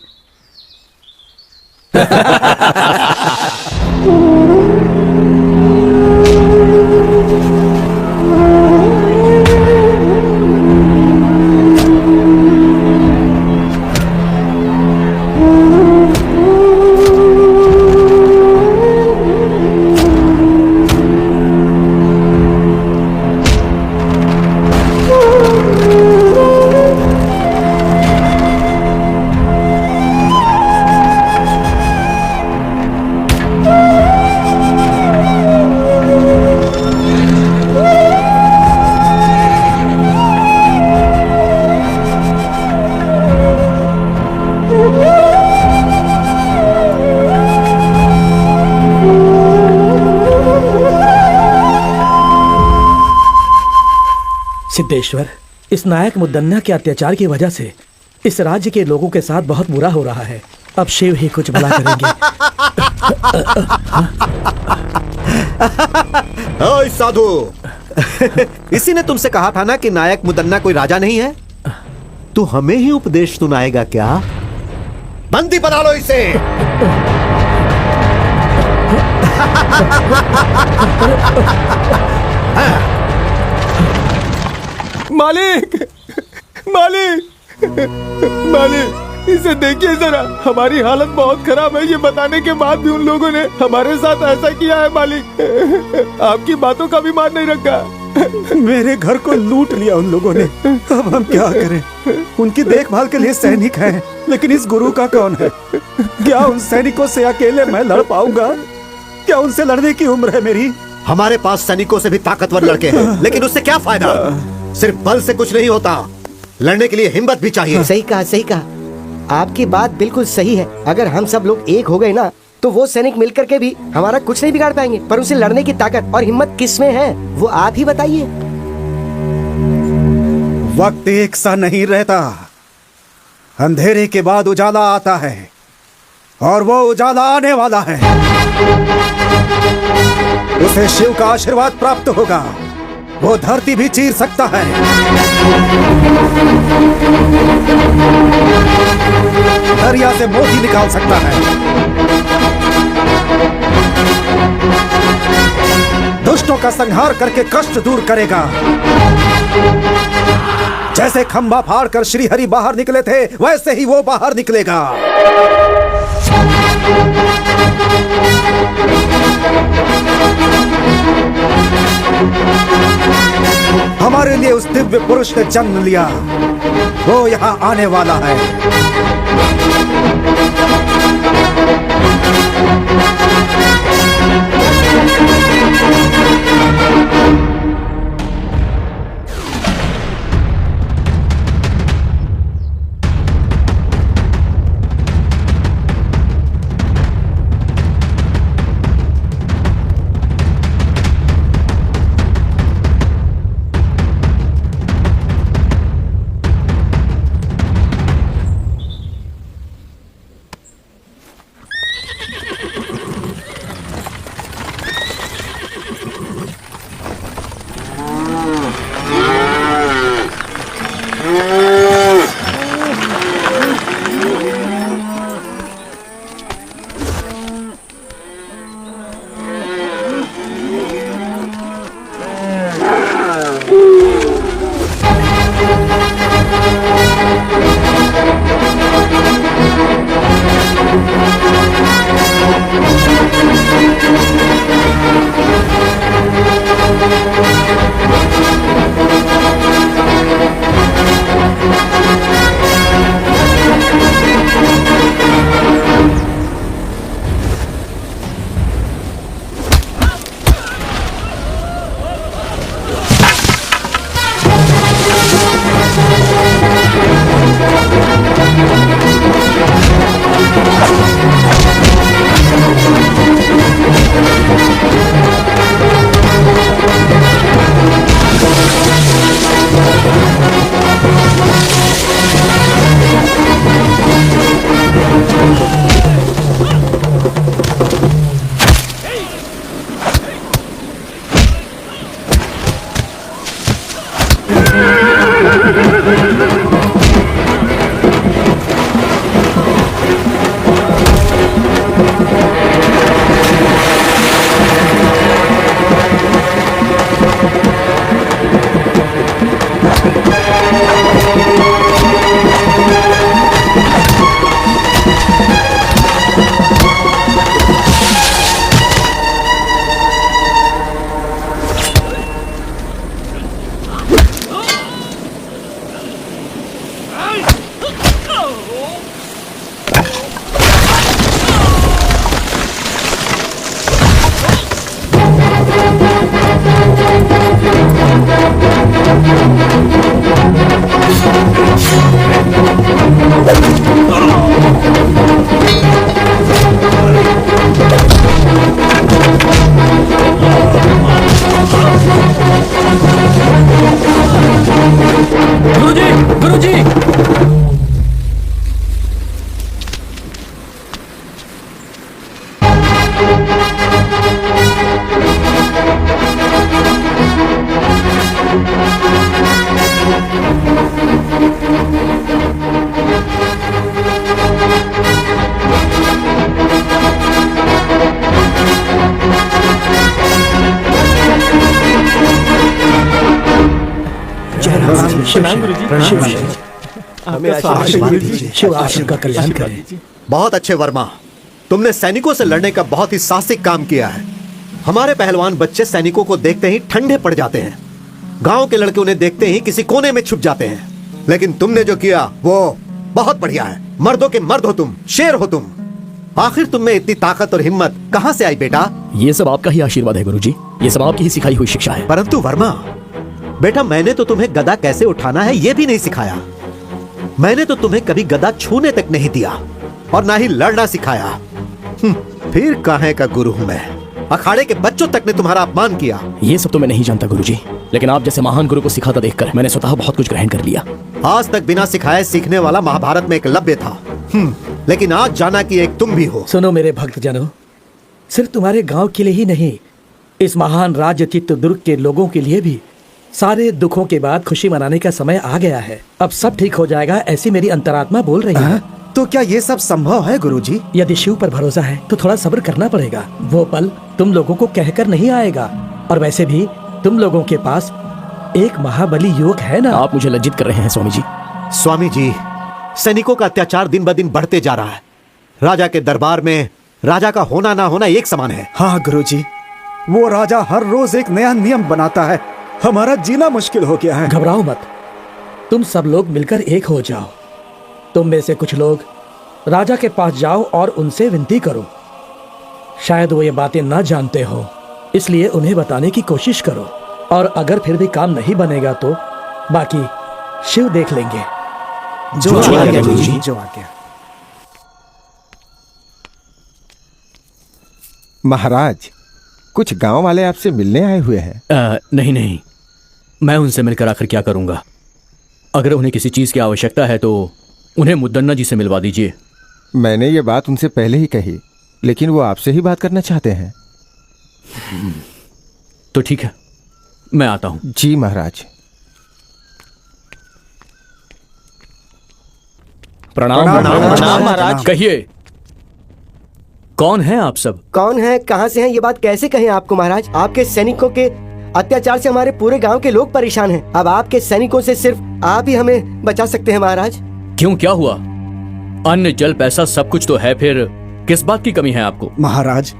Speaker 4: सिद्धेश्वर, इस नायक मुदन्ना के अत्याचार की वजह से इस राज्य के लोगों के साथ बहुत बुरा हो रहा है। अब शिव ही कुछ भला करेंगे।
Speaker 6: ओए साधु, इसी ने तुमसे कहा था ना कि नायक मुदन्ना कोई राजा नहीं है? तू हमें ही उपदेश सुनाएगा क्या? बंदी बना लो इसे।
Speaker 11: मालिक, मालिक, मालिक, इसे देखिए जरा, हमारी हालत बहुत खराब है। ये बताने के बाद भी उन लोगों ने हमारे साथ ऐसा किया है मालिक। आपकी बातों का भी मान नहीं रखा।
Speaker 1: मेरे घर को लूट लिया उन लोगों ने, अब हम क्या करें? उनकी देखभाल के लिए सैनिक हैं, लेकिन इस गुरु का कौन है? क्या उन सैनिकों से अकेले मैं लड़ पाऊंगा? क्या उनसे लड़ने की उम्र है मेरी?
Speaker 6: हमारे पास सैनिकों से भी ताकतवर लड़के हैं, लेकिन उससे क्या फायदा? सिर्फ बल से कुछ नहीं होता, लड़ने के लिए हिम्मत भी चाहिए।
Speaker 12: सही कहा, सही कहा। आपकी बात बिल्कुल सही है। अगर हम सब लोग एक हो गए ना, तो वो सैनिक मिलकर के भी हमारा कुछ नहीं बिगाड़ पाएंगे। पर उनसे लड़ने की ताकत और हिम्मत किसमें है, वो आप ही बताइए।
Speaker 1: वक्त एक सा नहीं रहता, अंधेरे के बाद उजाला आता है, और वो उजाला आने वाला है। उसे शिव का आशीर्वाद प्राप्त होगा, वो धरती भी चीर सकता है। दरिया से मोती निकाल सकता है। दुष्टों का संहार करके कष्ट दूर करेगा। जैसे खंभा फाड़कर श्रीहरि बाहर निकले थे, वैसे ही वो बाहर निकलेगा। हमारे लिए उस दिव्य पुरुष ने जन्म लिया, वो यहाँ आने वाला है।
Speaker 4: शिव आश्रम का कल्याण करें।
Speaker 6: बहुत अच्छे वर्मा, तुमने सैनिकों से लड़ने का बहुत ही साहसिक काम किया है। हमारे पहलवान बच्चे सैनिकों को देखते ही ठंडे पड़ जाते हैं। गांव के लड़के उन्हें देखते ही किसी कोने में छुप जाते हैं। लेकिन तुमने जो किया वो बहुत बढ़िया है। मर्दों के मर्द हो तुम, शेर हो तुम। आखिर तुम में इतनी ताकत और हिम्मत कहां से आई बेटा?
Speaker 13: ये सब आपका ही आशीर्वाद है गुरुजी। ये सब आपकी ही सिखाई हुई शिक्षा है।
Speaker 6: परंतु वर्मा बेटा, मैंने तो तुम्हें गदा कैसे उठाना है ये भी नहीं सिखाया। मैंने तो तुम्हें कभी गदा छूने तक नहीं दिया और ना ही लड़ना सिखाया। फिर काहे का गुरु हूं मैं? अखाड़े के बच्चों तक ने तुम्हारा अपमान किया।
Speaker 13: ये सब तो मैं नहीं जानता गुरुजी, लेकिन आप जैसे महान गुरु को सिखाता देखकर मैंने स्वतः बहुत कुछ ग्रहण कर लिया।
Speaker 6: आज तक बिना सिखाए सीखने वाला महाभारत में एकलव्य था, लेकिन आज जाना कि एक तुम भी हो।
Speaker 4: सुनो मेरे भक्तजनों, सिर्फ तुम्हारे गांव के लिए ही नहीं, इस महान राज्य चित्रदुर्ग के लोगों के लिए भी सारे दुखों के बाद खुशी मनाने का समय आ गया है। अब सब ठीक हो जाएगा, ऐसी मेरी अंतरात्मा बोल रही है।
Speaker 1: तो क्या ये सब संभव है गुरुजी?
Speaker 4: यदि शिव पर भरोसा है तो थोड़ा सब्र करना पड़ेगा। वो पल तुम लोगों को कहकर नहीं आएगा। और वैसे भी तुम लोगों के पास एक महाबली युवक है ना।
Speaker 13: आप मुझे लज्जित कर रहे हैं स्वामी जी।
Speaker 6: स्वामी जी, सैनिकों का अत्याचार दिन ब दिन बढ़ते जा रहा है। राजा के दरबार में राजा का होना ना होना एक समान है।
Speaker 1: हाँ गुरुजी, वो राजा हर रोज एक नया नियम बनाता है। हमारा जीना मुश्किल हो गया है।
Speaker 4: घबराओ मत, तुम सब लोग मिलकर एक हो जाओ। तुम में से कुछ लोग राजा के पास जाओ और उनसे विनती करो। शायद वो ये बातें ना जानते हो, इसलिए उन्हें बताने की कोशिश करो। और अगर फिर भी काम नहीं बनेगा तो बाकी शिव देख लेंगे।
Speaker 1: जो आज्ञा गुरुजी, जो आज्ञा।
Speaker 11: महाराज, कुछ गांव वाले आपसे मिलने आए हुए हैं।
Speaker 3: नहीं नहीं, मैं उनसे मिलकर आखिर क्या करूंगा। अगर उन्हें किसी चीज की आवश्यकता है तो उन्हें मुद्दन्ना जी से मिलवा दीजिए।
Speaker 11: मैंने ये बात उनसे पहले ही कही, लेकिन वो आपसे ही बात करना चाहते हैं।
Speaker 3: तो ठीक है, मैं आता हूं।
Speaker 11: जी महाराज।
Speaker 3: प्रणाम महाराज। कहिए, कौन है आप सब?
Speaker 12: कौन है, कहाँ से हैं, ये बात कैसे कहें आपको महाराज। आपके सैनिकों के अत्याचार से हमारे पूरे गांव के लोग परेशान हैं। अब आपके सैनिकों से सिर्फ आप ही हमें बचा सकते हैं महाराज।
Speaker 3: क्यों, क्या हुआ? अन्न जल पैसा सब कुछ तो है, फिर किस बात की कमी है आपको?
Speaker 1: महाराज,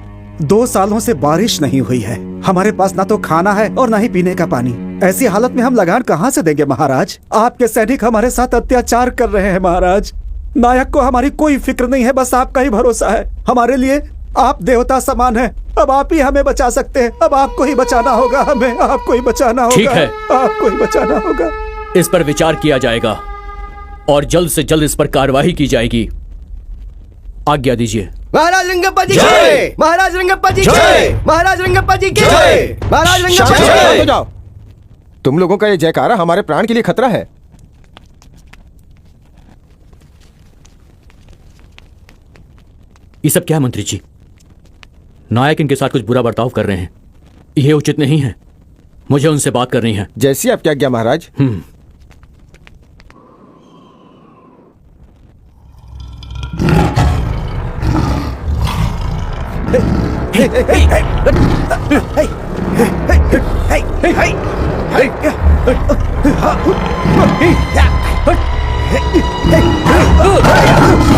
Speaker 1: 2 सालों से बारिश नहीं हुई है। हमारे पास ना तो खाना है और ना ही पीने का पानी। ऐसी हालत में हम लगान कहाँ से देंगे महाराज? आपके सैनिक हमारे साथ अत्याचार कर रहे हैं महाराज। नायक को हमारी कोई फिक्र नहीं है, बस आपका ही भरोसा है। हमारे लिए आप देवता समान हैं। अब आप ही हमें बचा सकते हैं। अब आपको ही बचाना होगा, हमें आपको ही बचाना होगा।
Speaker 3: ठीक है,
Speaker 1: आपको ही बचाना होगा।
Speaker 3: इस पर विचार किया जाएगा और जल्द से जल्द इस पर कार्यवाही की जाएगी। आज्ञा दीजिए।
Speaker 12: महाराज रंगप्पा जी की, महाराज रंगप्पा जी की, महाराज रंगप्पा जी की, महाराज रंगप्पा जी की।
Speaker 11: जाओ, तुम लोगों का ये जयकारा हमारे प्राण के लिए खतरा है।
Speaker 3: ये सब क्या है मंत्री जी? नायक इनके साथ कुछ बुरा बर्ताव कर रहे हैं, यह उचित नहीं है। मुझे उनसे बात करनी है।
Speaker 11: जैसी आपकी आज्ञा महाराज।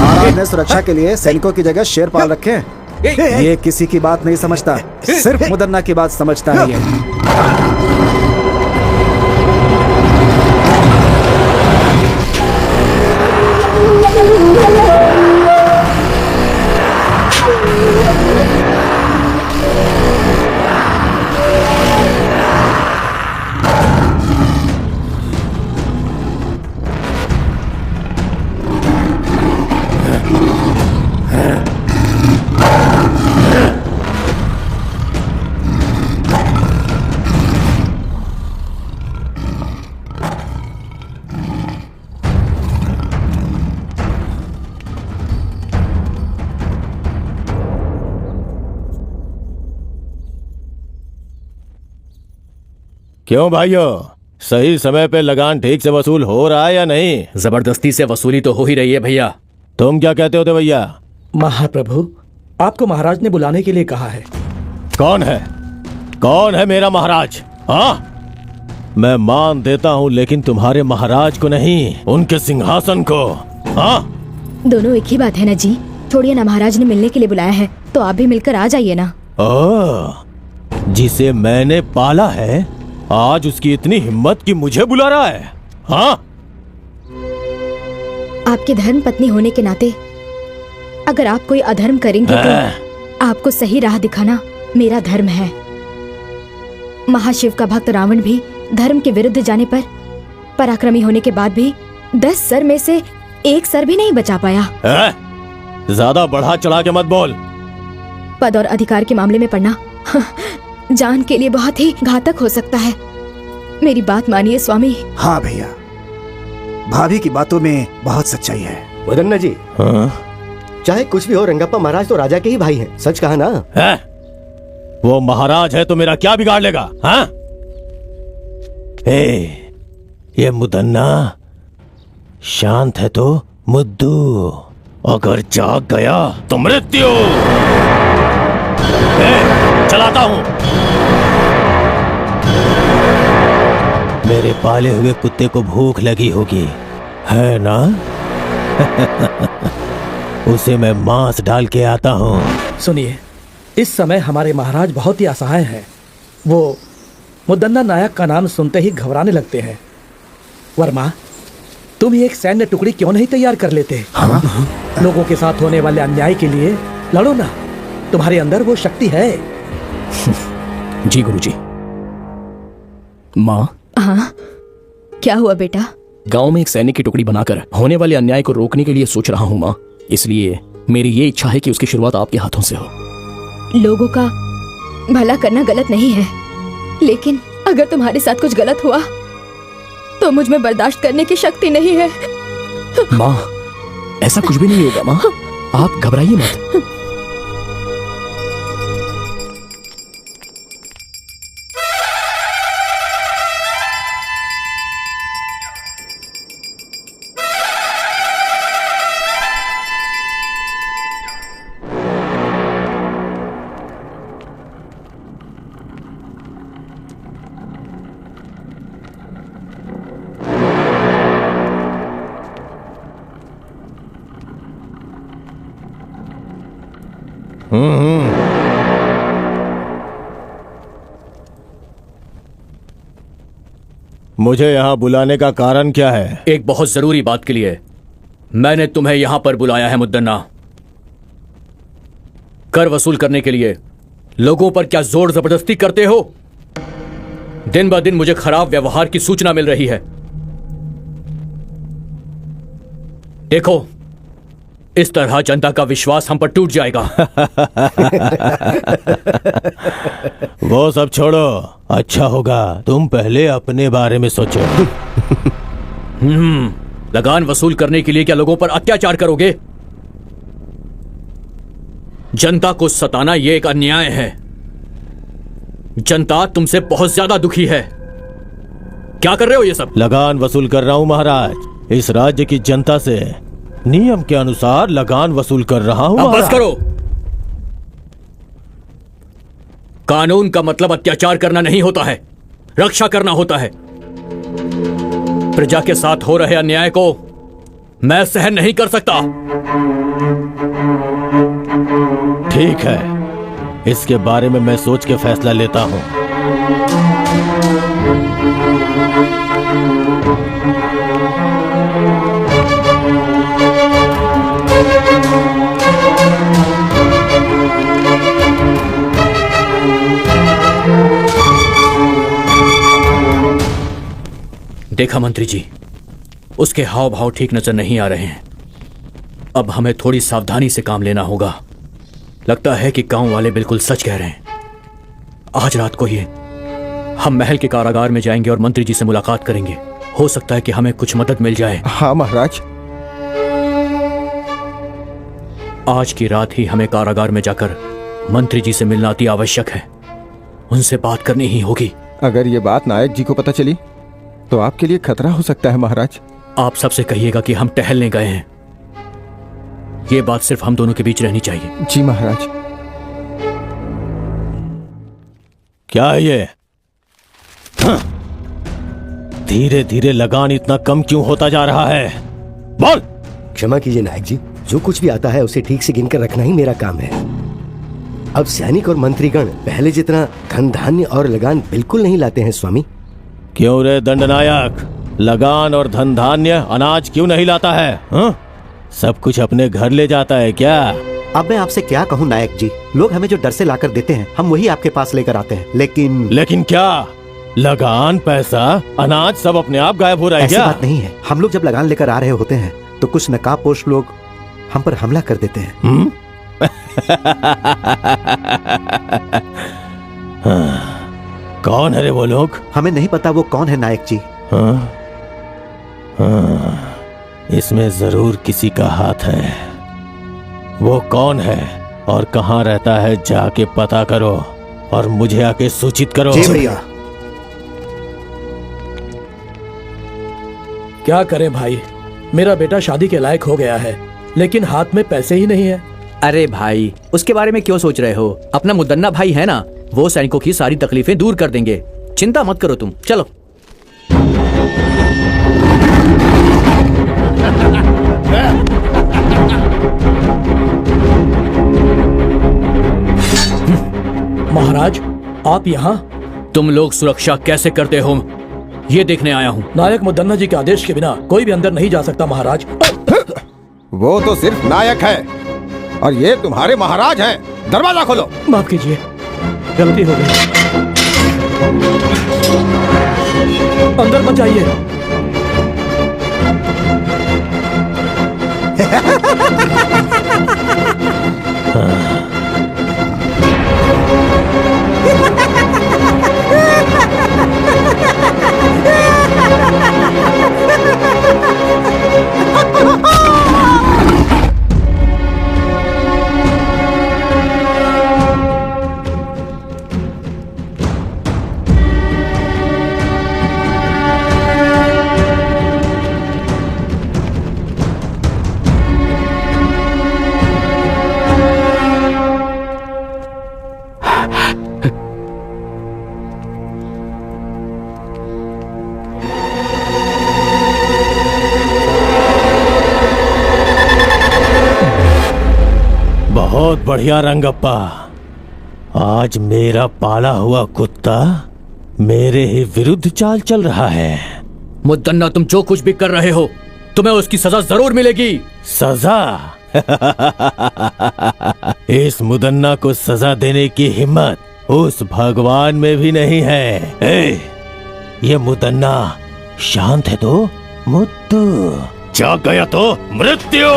Speaker 1: महाराज ने सुरक्षा के लिए सैनिकों की जगह शेर पाल रखे हैं। ये किसी की बात नहीं समझता, सिर्फ मुदन्ना की बात समझता है ये।
Speaker 2: क्यों भाइयों, सही समय पे लगान ठीक से वसूल हो रहा है या नहीं?
Speaker 3: जबरदस्ती से वसूली तो हो ही रही है भैया।
Speaker 2: तुम क्या कहते हो भैया?
Speaker 4: महाप्रभु, आपको महाराज ने बुलाने के लिए कहा है।
Speaker 2: कौन है, कौन है मेरा महाराज? हाँ, मैं मान देता हूँ, लेकिन तुम्हारे महाराज को नहीं, उनके सिंहासन को। हाँ,
Speaker 5: दोनों एक ही बात है ना जी। छोड़िए ना, महाराज ने मिलने के लिए बुलाया है तो आप भी मिलकर आ जाइए ना।
Speaker 2: ओह, जिसे मैंने पाला है आज उसकी इतनी हिम्मत कि मुझे बुला रहा है। हाँ,
Speaker 5: आपकी धर्म पत्नी होने के नाते अगर आप कोई अधर्म करेंगे तो आपको सही राह दिखाना मेरा धर्म है। महाशिव का भक्त रावण भी धर्म के विरुद्ध जाने पर पराक्रमी होने के बाद भी 10 सर में से 1 सर भी नहीं बचा पाया।
Speaker 2: ज्यादा बढ़ा चढ़ा के मत बोल।
Speaker 5: पद और अधिकार के मामले में पड़ना जान के लिए बहुत ही घातक हो सकता है। मेरी बात मानिए स्वामी।
Speaker 1: हाँ भैया, भाभी की बातों में बहुत सच्चाई है।
Speaker 12: मुदन्ना जी, चाहे कुछ भी हो, रंगप्पा महाराज तो राजा के ही भाई हैं। सच कहा ना?
Speaker 2: है? वो महाराज है तो मेरा क्या बिगाड़ लेगा? हाँ? ये मुदन्ना शांत है तो मुद्दू, अगर जाग गया तो मृत्यु। चलाता हूं। मेरे पाले हुए कुत्ते को भूख लगी होगी, है ना? उसे मैं मांस डाल के आता हूं।
Speaker 4: सुनिए, इस समय हमारे महाराज बहुत ही असहाय हैं। वो मुदन्ना नायक का नाम सुनते ही घबराने लगते हैं। वर्मा, तुम ही एक सैन्य टुकड़ी क्यों नहीं तैयार कर लेते? लोगों के साथ होने वाले अन्याय के लिए लड़ो ना, तुम्हारे अंदर वो शक्ति है।
Speaker 13: जी गुरुजी। माँ,
Speaker 5: हाँ, क्या हुआ बेटा?
Speaker 13: गांव में एक सैनिक की टुकड़ी बनाकर होने वाले अन्याय को रोकने के लिए सोच रहा हूँ माँ। इसलिए मेरी ये इच्छा है कि उसकी शुरुआत आपके हाथों से हो।
Speaker 5: लोगों का भला करना गलत नहीं है, लेकिन अगर तुम्हारे साथ कुछ गलत हुआ तो मुझ में बर्दाश्त करने की शक्ति नहीं है।
Speaker 13: माँ, ऐसा कुछ भी नहीं होगा माँ, आप घबराइए मत।
Speaker 2: मुझे यहाँ बुलाने का कारण क्या है?
Speaker 3: एक बहुत जरूरी बात के लिए मैंने तुम्हें यहां पर बुलाया है मुद्दन्ना। कर वसूल करने के लिए लोगों पर क्या जोर जबरदस्ती करते हो? दिन ब दिन मुझे खराब व्यवहार की सूचना मिल रही है। देखो, इस तरह जनता का विश्वास हम पर टूट जाएगा।
Speaker 2: वो सब छोड़ो, अच्छा होगा तुम पहले अपने बारे में सोचो।
Speaker 3: लगान वसूल करने के लिए क्या लोगों पर अत्याचार करोगे? जनता को सताना यह एक अन्याय है। जनता तुमसे बहुत ज्यादा दुखी है। क्या कर रहे हो ये सब?
Speaker 2: लगान वसूल कर रहा हूं महाराज। इस राज्य की जनता से नियम के अनुसार लगान वसूल कर रहा हूं।
Speaker 3: अब बस करो। कानून का मतलब अत्याचार करना नहीं होता है, रक्षा करना होता है। प्रजा के साथ हो रहे अन्याय को मैं सहन नहीं कर सकता।
Speaker 2: ठीक है, इसके बारे में मैं सोच के फैसला लेता हूं।
Speaker 3: देखा मंत्री जी, उसके हाव भाव ठीक नजर नहीं आ रहे हैं। अब हमें थोड़ी सावधानी से काम लेना होगा। लगता है कि गांव वाले बिल्कुल सच कह रहे हैं। आज रात को ही हम महल के कारागार में जाएंगे और मंत्री जी से मुलाकात करेंगे। हो सकता है कि हमें कुछ मदद मिल जाए।
Speaker 11: हाँ महाराज।
Speaker 3: आज की रात ही हमें कारागार में जाकर मंत्री जी से मिलना अति आवश्यक है। उनसे बात करनी ही होगी।
Speaker 11: अगर ये बात नायक जी को पता चली तो आपके लिए खतरा हो सकता है महाराज।
Speaker 3: आप सबसे कहिएगा कि हम टहलने गए हैं। ये बात सिर्फ हम दोनों के बीच रहनी चाहिए।
Speaker 11: जी महाराज।
Speaker 2: क्या है ये? धीरे धीरे लगान इतना कम क्यों होता जा रहा है? बोल।
Speaker 12: क्षमा कीजिए नायक जी, जो कुछ भी आता है उसे ठीक से गिनकर रखना ही मेरा काम है। अब सैनिक और मंत्रीगण पहले जितना धन धान्य और लगान बिल्कुल नहीं लाते हैं स्वामी।
Speaker 2: क्यों रे दंडनायक, लगान और धन धान्य अनाज क्यों नहीं लाता है? हा? सब कुछ अपने घर ले जाता है क्या?
Speaker 6: अब मैं आपसे क्या कहूँ नायक जी, लोग हमें जो डर से लाकर देते हैं हम वही आपके पास लेकर आते हैं। लेकिन
Speaker 2: क्या लगान, पैसा, अनाज सब अपने आप गायब हो रहा है
Speaker 6: ऐसी
Speaker 2: क्या?
Speaker 6: बात नहीं है। हम लोग जब लगान लेकर आ रहे होते हैं तो कुछ नकाबपोश लोग हम पर हमला कर देते हैं।
Speaker 2: कौन है रे वो लोग?
Speaker 6: हमें नहीं पता वो कौन है नायक जी।
Speaker 2: इसमें जरूर किसी का हाथ है। वो कौन है और कहाँ रहता है जाके पता करो और मुझे आके सूचित करो।
Speaker 6: जी भैया।
Speaker 4: क्या करें भाई, मेरा बेटा शादी के लायक हो गया है, लेकिन हाथ में पैसे ही नहीं है।
Speaker 3: अरे भाई, उसके बारे में क्यों सोच रहे हो? अपना मुदन्ना भाई है ना, वो सैनिकों की सारी तकलीफें दूर कर देंगे। चिंता मत करो तुम, चलो।
Speaker 4: महाराज, आप यहाँ?
Speaker 3: तुम लोग सुरक्षा कैसे करते हो, ये देखने आया हूँ।
Speaker 4: नायक मुदन्ना जी के आदेश के बिना कोई भी अंदर नहीं जा सकता महाराज।
Speaker 11: वो तो सिर्फ नायक है और ये तुम्हारे महाराज हैं। दरवाजा खोलो।
Speaker 4: माफ कीजिए, गलती हो गई। अंदर मत जाइए।
Speaker 2: बहुत बढ़िया रंगप्पा, आज मेरा पाला हुआ कुत्ता मेरे ही विरुद्ध चाल चल रहा है।
Speaker 3: मुदन्ना, तुम जो कुछ भी कर रहे हो, तुम्हें उसकी सजा जरूर मिलेगी।
Speaker 2: सजा? इस मुदन्ना को सजा देने की हिम्मत उस भगवान में भी नहीं है। ये मुदन्ना शांत है तो मुद्दू, जाग गया तो मृत्यु।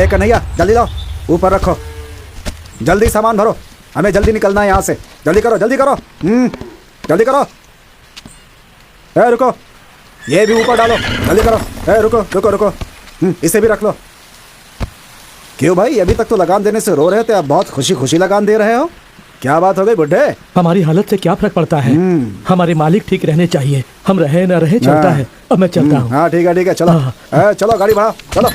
Speaker 1: कन्हैया, जल्दी लाओ, ऊपर रखो, जल्दी सामान भरो, हमें जल्दी निकलना है यहाँ से। जल्दी करो, जल्दी करो, जल्दी करो। रुको, ये भी ऊपर डालो, जल्दी करो। रुको रुको रुको, इसे भी रख लो। क्यों भाई, अभी तक तो लगान देने से रो रहे थे, अब बहुत खुशी खुशी लगान दे रहे हो? क्या बात हो गई बुड्ढे?
Speaker 4: हमारी हालत से क्या फर्क पड़ता है, हमारे मालिक ठीक रहने चाहिए, हम रहे न रहे चलता है। अब मैं चलता हूँ।
Speaker 1: हाँ ठीक है, चलो। चलो गाड़ी बढ़ाओ, चलो।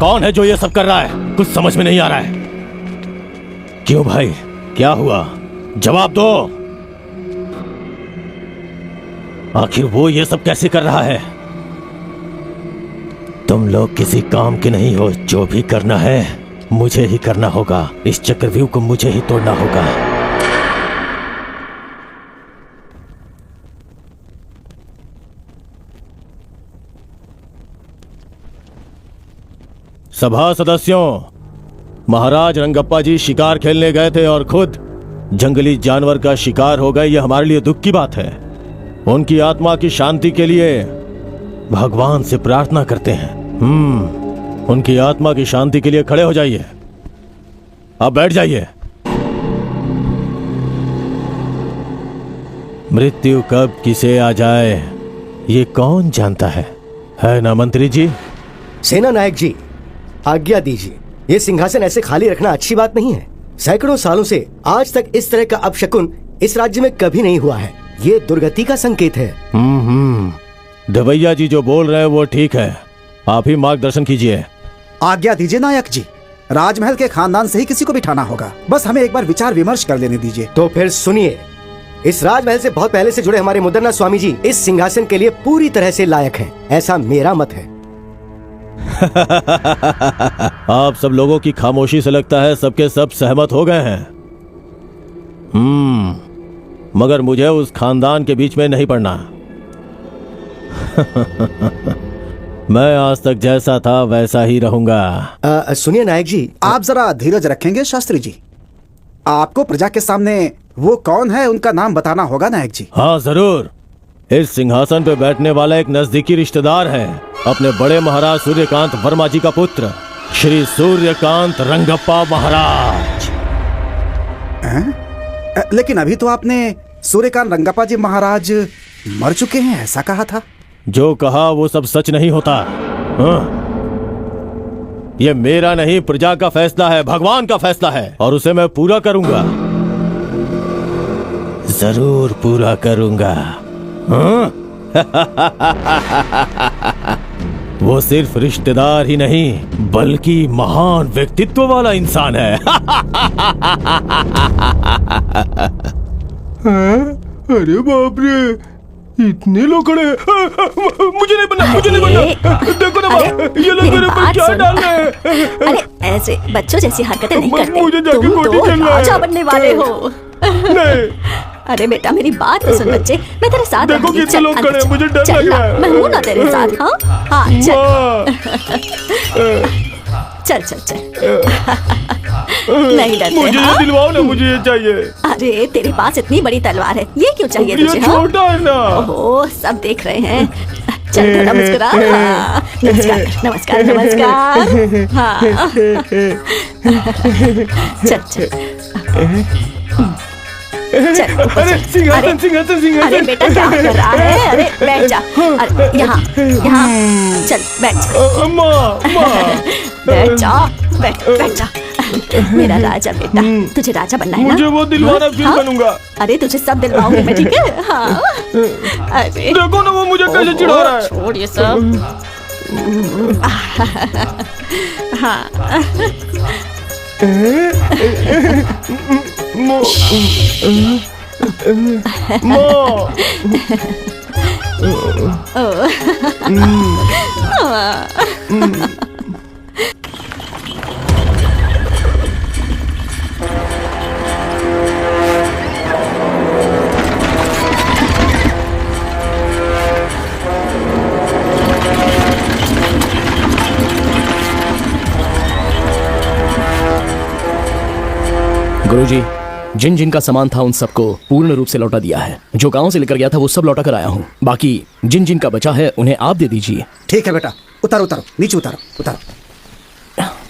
Speaker 2: कौन है जो ये सब कर रहा है? कुछ समझ में नहीं आ रहा है। क्यों भाई, क्या हुआ? जवाब दो। आखिर वो ये सब कैसे कर रहा है? तुम लोग किसी काम के नहीं हो। जो भी करना है मुझे ही करना होगा। इस चक्रव्यूह को मुझे ही तोड़ना होगा। सभा सदस्यों, महाराज रंगप्पा जी शिकार खेलने गए थे और खुद जंगली जानवर का शिकार हो गए। यह हमारे लिए दुख की बात है। उनकी आत्मा की शांति के लिए भगवान से प्रार्थना करते हैं। उनकी आत्मा की शांति के लिए खड़े हो जाइए। अब बैठ जाइए। मृत्यु कब किसे आ जाए ये कौन जानता है ना मंत्री जी?
Speaker 12: सेना नायक जी, आज्ञा दीजिए। ये सिंहासन ऐसे खाली रखना अच्छी बात नहीं है। सैकड़ों सालों से आज तक इस तरह का अपशकुन इस राज्य में कभी नहीं हुआ है। ये दुर्गति का संकेत है।
Speaker 2: दवैया जी जो बोल रहे हैं वो ठीक है। आप ही मार्गदर्शन कीजिए।
Speaker 1: आज्ञा दीजिए नायक जी। राजमहल के खानदान से ही किसी को बिठाना होगा। बस हमें एक बार विचार विमर्श कर लेने दीजिए।
Speaker 12: तो फिर सुनिए, इस राजमहल से बहुत पहले से जुड़े हमारे मुदन्ना स्वामी जी इस सिंहासन के लिए पूरी तरह से लायक हैं। ऐसा मेरा मत है।
Speaker 2: आप सब लोगों की खामोशी से लगता है सबके सब सहमत हो गए हैं। मगर मुझे उस खानदान के बीच में नहीं पड़ना। मैं आज तक जैसा था वैसा ही रहूंगा।
Speaker 12: सुनिए नायक जी,
Speaker 1: आप जरा धीरज रखेंगे शास्त्री जी? आपको प्रजा के सामने वो कौन है उनका नाम बताना होगा नायक जी।
Speaker 2: हाँ जरूर। इस सिंहासन पे बैठने वाला एक नजदीकी रिश्तेदार है, अपने बड़े महाराज सूर्यकांत वर्मा जी का पुत्र, श्री सूर्यकांत रंगप्पा महाराज।
Speaker 1: लेकिन अभी तो आपने सूर्यकांत रंगप्पा जी महाराज मर चुके हैं ऐसा कहा था।
Speaker 2: जो कहा वो सब सच नहीं होता। ये मेरा नहीं, प्रजा का फैसला है, भगवान का फैसला है और उसे मैं पूरा करूंगा, जरूर पूरा करूंगा। वो सिर्फ रिश्तेदार ही नहीं बल्कि महान व्यक्तित्व वाला इंसान है।
Speaker 11: अरे बाप रे, इतने लोग खड़े हैं। मुझे नहीं बनना, मुझे नहीं बनना। देखो ना ये लोग मेरे ऊपर क्या डाल रहे हैं।
Speaker 9: अरे ऐसे बच्चों जैसी हरकतें नहीं करते।
Speaker 11: मुझे जाके
Speaker 9: तुम
Speaker 11: गोटी
Speaker 9: तो
Speaker 11: खेलना है।
Speaker 9: राजा बनने वाले हो।
Speaker 11: नहीं।
Speaker 9: अरे बेटा मेरी बात तो सुन बच्चे, मैं तेरे साथ
Speaker 11: देखो
Speaker 9: रहूंगी।
Speaker 11: कितने लोग
Speaker 9: अंदर
Speaker 11: खड़े हैं,
Speaker 9: चल।
Speaker 11: मुझे डर
Speaker 9: चल
Speaker 11: लग रहा
Speaker 9: ना,
Speaker 11: है।
Speaker 9: मैं हूं ना तेरे साथ। हाँ चल चल चल चल। नहीं डरते।
Speaker 11: मुझे ये दिलवाओ ना, मुझे ये चाहिए।
Speaker 9: अरे तेरे पास इतनी बड़ी तलवार है, ये क्यों चाहिए तुझे?
Speaker 11: ये छोटा है ना।
Speaker 9: ओहो, सब देख रहे हैं। चल थोड़ा मुस्कुरा। हाँ, नमस्कार नमस्कार नमस्कार। हाँ चल चल चल।
Speaker 11: अरे सिंहासन सिंहासन सिंहासन।
Speaker 9: अरे बेटा क्या कर रहा है? अरे बैठ जा। अरे यहाँ यहाँ चल बैठ जा। बैठ जा, बैठ जा। मेरा राजा बेटा, तुझे राजा बनना है ना?
Speaker 11: मुझे वो दिलवाना फिर बनूंगा।
Speaker 9: अरे तुझे सब दिलवाऊंगी मैं, ठीक है? हाँ। अरे
Speaker 11: देखो ना वो मुझे कैसे चिढ़ा रहा है।
Speaker 9: छोड़ ये सब। हाँ
Speaker 13: गुरुजी, जिन जिन का सामान था उन सबको पूर्ण रूप से लौटा दिया है। जो गांव से लेकर गया था वो सब लौटा कर आया हूँ। बाकी जिन जिन का बचा है उन्हें आप दे दीजिए।
Speaker 1: ठीक है बेटा, उतारो उतारो, नीचे उतारो उतारो।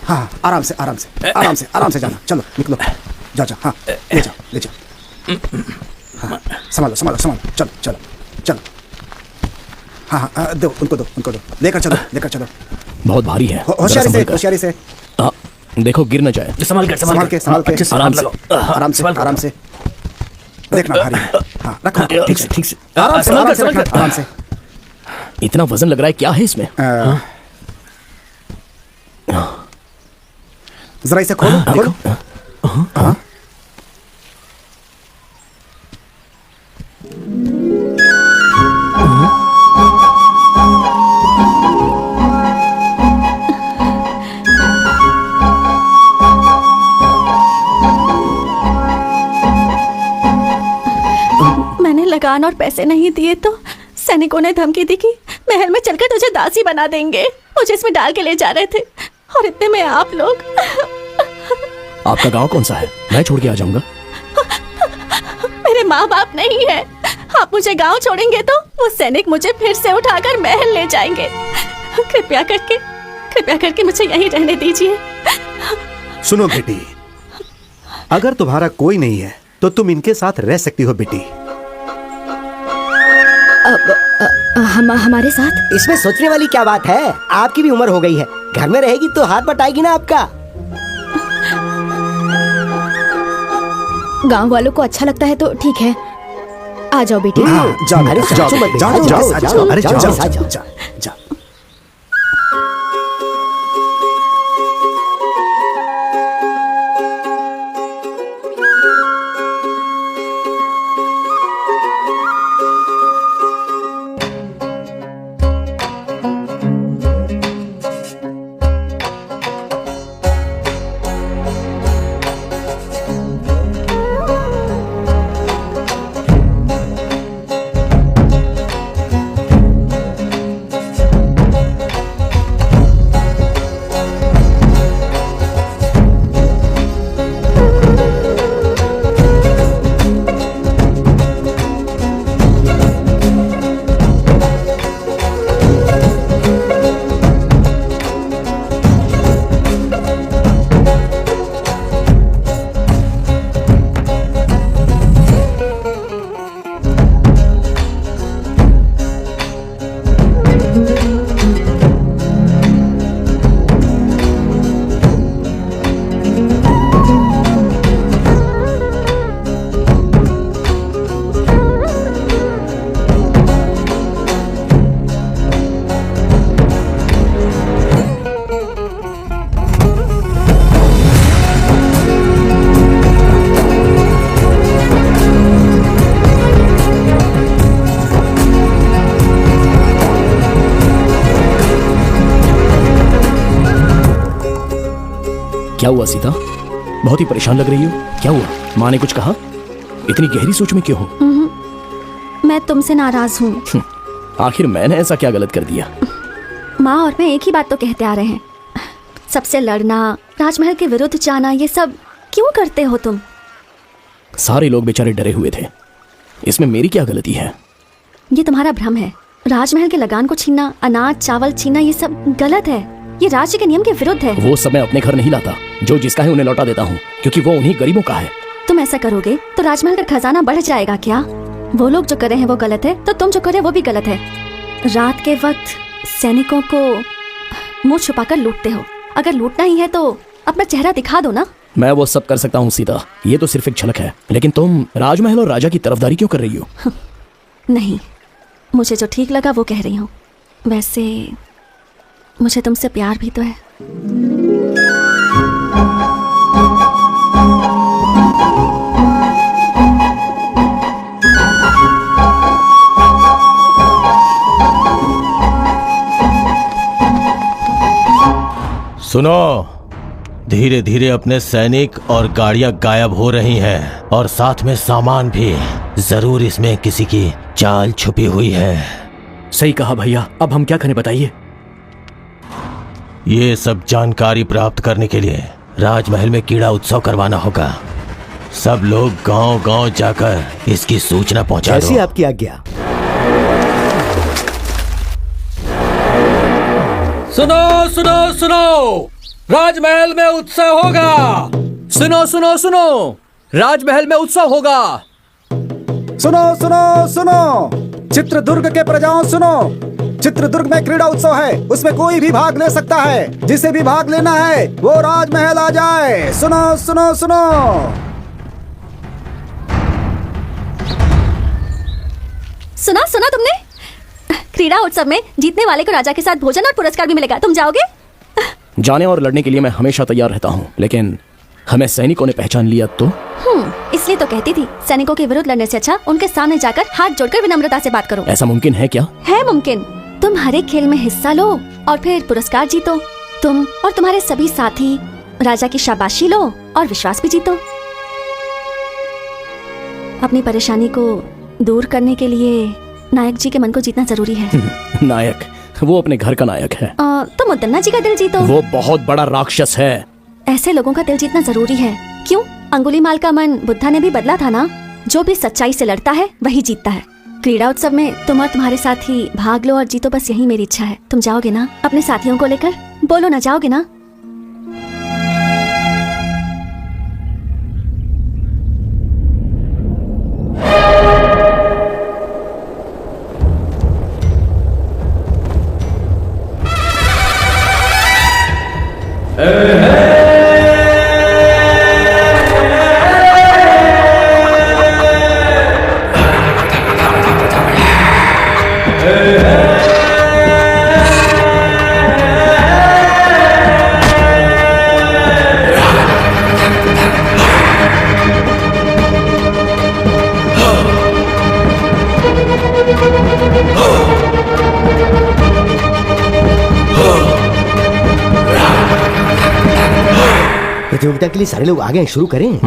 Speaker 1: हाँ आराम से आराम से आराम से आराम से जाना। चलो निकलो, जाओ जाओ। हाँ ले जाओ ले जाओ। हाँ संभालो संभालो संभालो। चलो चलो चलो। हाँ हाँ दो उनको दो उनको दो। लेकर चलो लेकर चलो।
Speaker 13: बहुत भारी है।
Speaker 1: होशियारी से होशियारी से।
Speaker 13: देखो गिर न जाए।
Speaker 1: संभाल के संभाल के आराम से आराम से आराम से। देखना भारी है। हाँ रखो ठीक से ठीक से। आराम से आराम से रखना आराम से।
Speaker 13: इतना वजन लग रहा है, क्या है इसमें?
Speaker 1: जरा इसे खोलो खोलो। हाँ
Speaker 9: मकान और पैसे नहीं दिए तो सैनिकों ने धमकी दी कि महल में चलकर तुझे दासी बना देंगे। मुझे इसमें डाल के ले जा रहे थे और इतने में आप लोग।
Speaker 13: आपका गांव कौन सा है? मैं छोड़ के आ जाऊंगा।
Speaker 9: मेरे माँ बाप नहीं है। आप मुझे गांव छोड़ेंगे तो वो सैनिक मुझे फिर से उठाकर महल ले जाएंगे। कृपया करके मुझे यहीं रहने दीजिए।
Speaker 6: सुनो बेटी, अगर तुम्हारा कोई नहीं है तो तुम इनके साथ रह सकती हो बेटी।
Speaker 5: हमारे साथ?
Speaker 12: इसमें सोचने वाली क्या बात है? आपकी भी उम्र हो गई है, घर में रहेगी तो हाथ बटाएगी ना आपका।
Speaker 5: गांव वालों को अच्छा लगता है तो ठीक है, आ जाओ बेटी।
Speaker 6: जाओ,
Speaker 12: अरे
Speaker 6: जाओ,
Speaker 12: जाओ,
Speaker 6: जाओ,
Speaker 12: जाओ,
Speaker 6: जाओ,
Speaker 12: जाओ,
Speaker 6: अरे
Speaker 12: जाओ,
Speaker 6: जाओ,
Speaker 12: जाओ,
Speaker 6: जाओ,
Speaker 12: जाओ।
Speaker 6: जाओ।
Speaker 13: क्या हुआ सीता? बहुत ही परेशान लग रही हो। क्या हुआ? माँ ने कुछ कहा? इतनी गहरी सोच में क्यों हो?
Speaker 9: मैं तुमसे नाराज हूँ।
Speaker 13: आखिर मैंने ऐसा क्या गलत कर दिया?
Speaker 9: माँ और मैं एक ही बात तो कहते आ रहे हैं, सबसे लड़ना, राजमहल के विरुद्ध जाना, ये सब क्यों करते हो तुम?
Speaker 13: सारे लोग बेचारे डरे हुए थे, इसमें मेरी क्या गलती है?
Speaker 9: ये तुम्हारा भ्रम है। राजमहल के लगान को छीनना, अनाज चावल छीनना, ये सब गलत है। ये राज्य के नियम के विरुद्ध है।
Speaker 13: वो सब मैं अपने घर नहीं लाता, जो जिसका है उन्हें लौटा देता हूँ, क्योंकि वो उन्हीं गरीबों का है।
Speaker 9: तुम ऐसा करोगे तो राजमहल का खजाना बढ़ जाएगा क्या? वो लोग जो कर रहे हैं वो गलत है, तो तुम जो कर रहे हो वो भी गलत है। रात के वक्त सैनिकों को मुंह छुपाकर लूटते हो। अगर लूटना ही है तो अपना चेहरा दिखा दो ना।
Speaker 13: मैं वो सब कर सकता हूँ सीता, ये तो सिर्फ एक झलक है। लेकिन तुम राजमहल और राजा की तरफदारी क्यों कर रही हो?
Speaker 9: नहीं, मुझे जो ठीक लगा वो कह रही हूँ। वैसे मुझे तुमसे प्यार भी तो है।
Speaker 2: सुनो, धीरे धीरे अपने सैनिक और गाड़ियां गायब हो रही हैं और साथ में सामान भी। जरूर इसमें किसी की चाल छुपी हुई है।
Speaker 3: सही कहा भैया, अब हम क्या करें बताइए?
Speaker 2: ये सब जानकारी प्राप्त करने के लिए राजमहल में कीड़ा उत्सव करवाना होगा। सब लोग गांव-गांव जाकर इसकी सूचना पहुंचा दो।
Speaker 12: जैसी आपकी आज्ञा।
Speaker 3: सुनो सुनो सुनो, राजमहल में उत्सव होगा। सुनो सुनो सुनो, राजमहल में उत्सव होगा।
Speaker 1: सुनो सुनो सुनो, चित्रदुर्ग के प्रजाओं सुनो, चित्रदुर्ग में क्रीड़ा उत्सव है, उसमें कोई भी भाग ले सकता है। जिसे भी भाग लेना है वो राजमहल आ जाए। सुनो सुनो सुनो।
Speaker 9: सुना तुमने? क्रीड़ा उत्सव में जीतने वाले को राजा के साथ भोजन और पुरस्कार भी मिलेगा। तुम जाओगे?
Speaker 13: जाने और लड़ने के लिए मैं हमेशा तैयार रहता हूँ, लेकिन हमें सैनिकों ने पहचान लिया तो?
Speaker 9: इसलिए तो कहती थी, सैनिकों के विरुद्ध लड़ने से अच्छा उनके सामने जाकर हाथ जोड़कर विनम्रता से बात करो।
Speaker 13: ऐसा मुमकिन है क्या?
Speaker 9: है मुमकिन। तुम हर एक खेल में हिस्सा लो और फिर पुरस्कार जीतो। तुम और तुम्हारे सभी साथी राजा की शाबाशी लो और विश्वास भी जीतो। अपनी परेशानी को दूर करने के लिए नायक जी के मन को जीतना जरूरी है।
Speaker 13: नायक, वो अपने घर का नायक है।
Speaker 9: तो मुदन्ना जी का दिल जीतो।
Speaker 13: वो बहुत बड़ा राक्षस है।
Speaker 9: ऐसे लोगों का दिल जीतना जरूरी है। क्यों? अंगुलीमाल का मन बुद्धा ने भी बदला था ना। जो भी सच्चाई से लड़ता है वही जीतता है। क्रीड़ा उत्सव में तुम और तुम्हारे साथी भाग लो और जीतो, बस यही मेरी इच्छा है। तुम जाओगे ना अपने साथियों को लेकर? बोलो ना, जाओगे ना?
Speaker 12: प्रतियोगिता के लिए सारे लोग आ गए हैं, शुरू करें।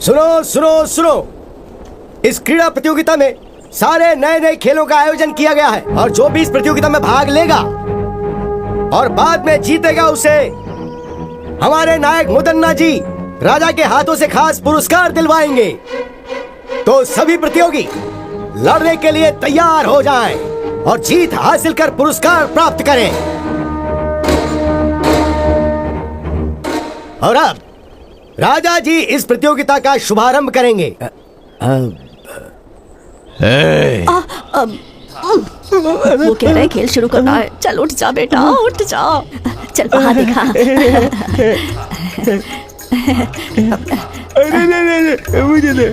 Speaker 12: सुनो सुनो सुनो, इस क्रीड़ा प्रतियोगिता में सारे नए नए खेलों का आयोजन किया गया है और जो भी इस प्रतियोगिता में भाग लेगा और बाद में जीतेगा उसे हमारे नायक मुदन्ना जी राजा के हाथों से खास पुरस्कार दिलवाएंगे। तो सभी प्रतियोगी लड़ने के लिए तैयार हो जाएं और जीत हासिल कर पुरस्कार प्राप्त करें। और अब राजा जी इस प्रतियोगिता का शुभारंभ करेंगे।
Speaker 9: वो कह रहे खेल शुरू करना है। चल उठ जा बेटा, उठ जा। चल वहाँ देखा।
Speaker 11: मुझे दे।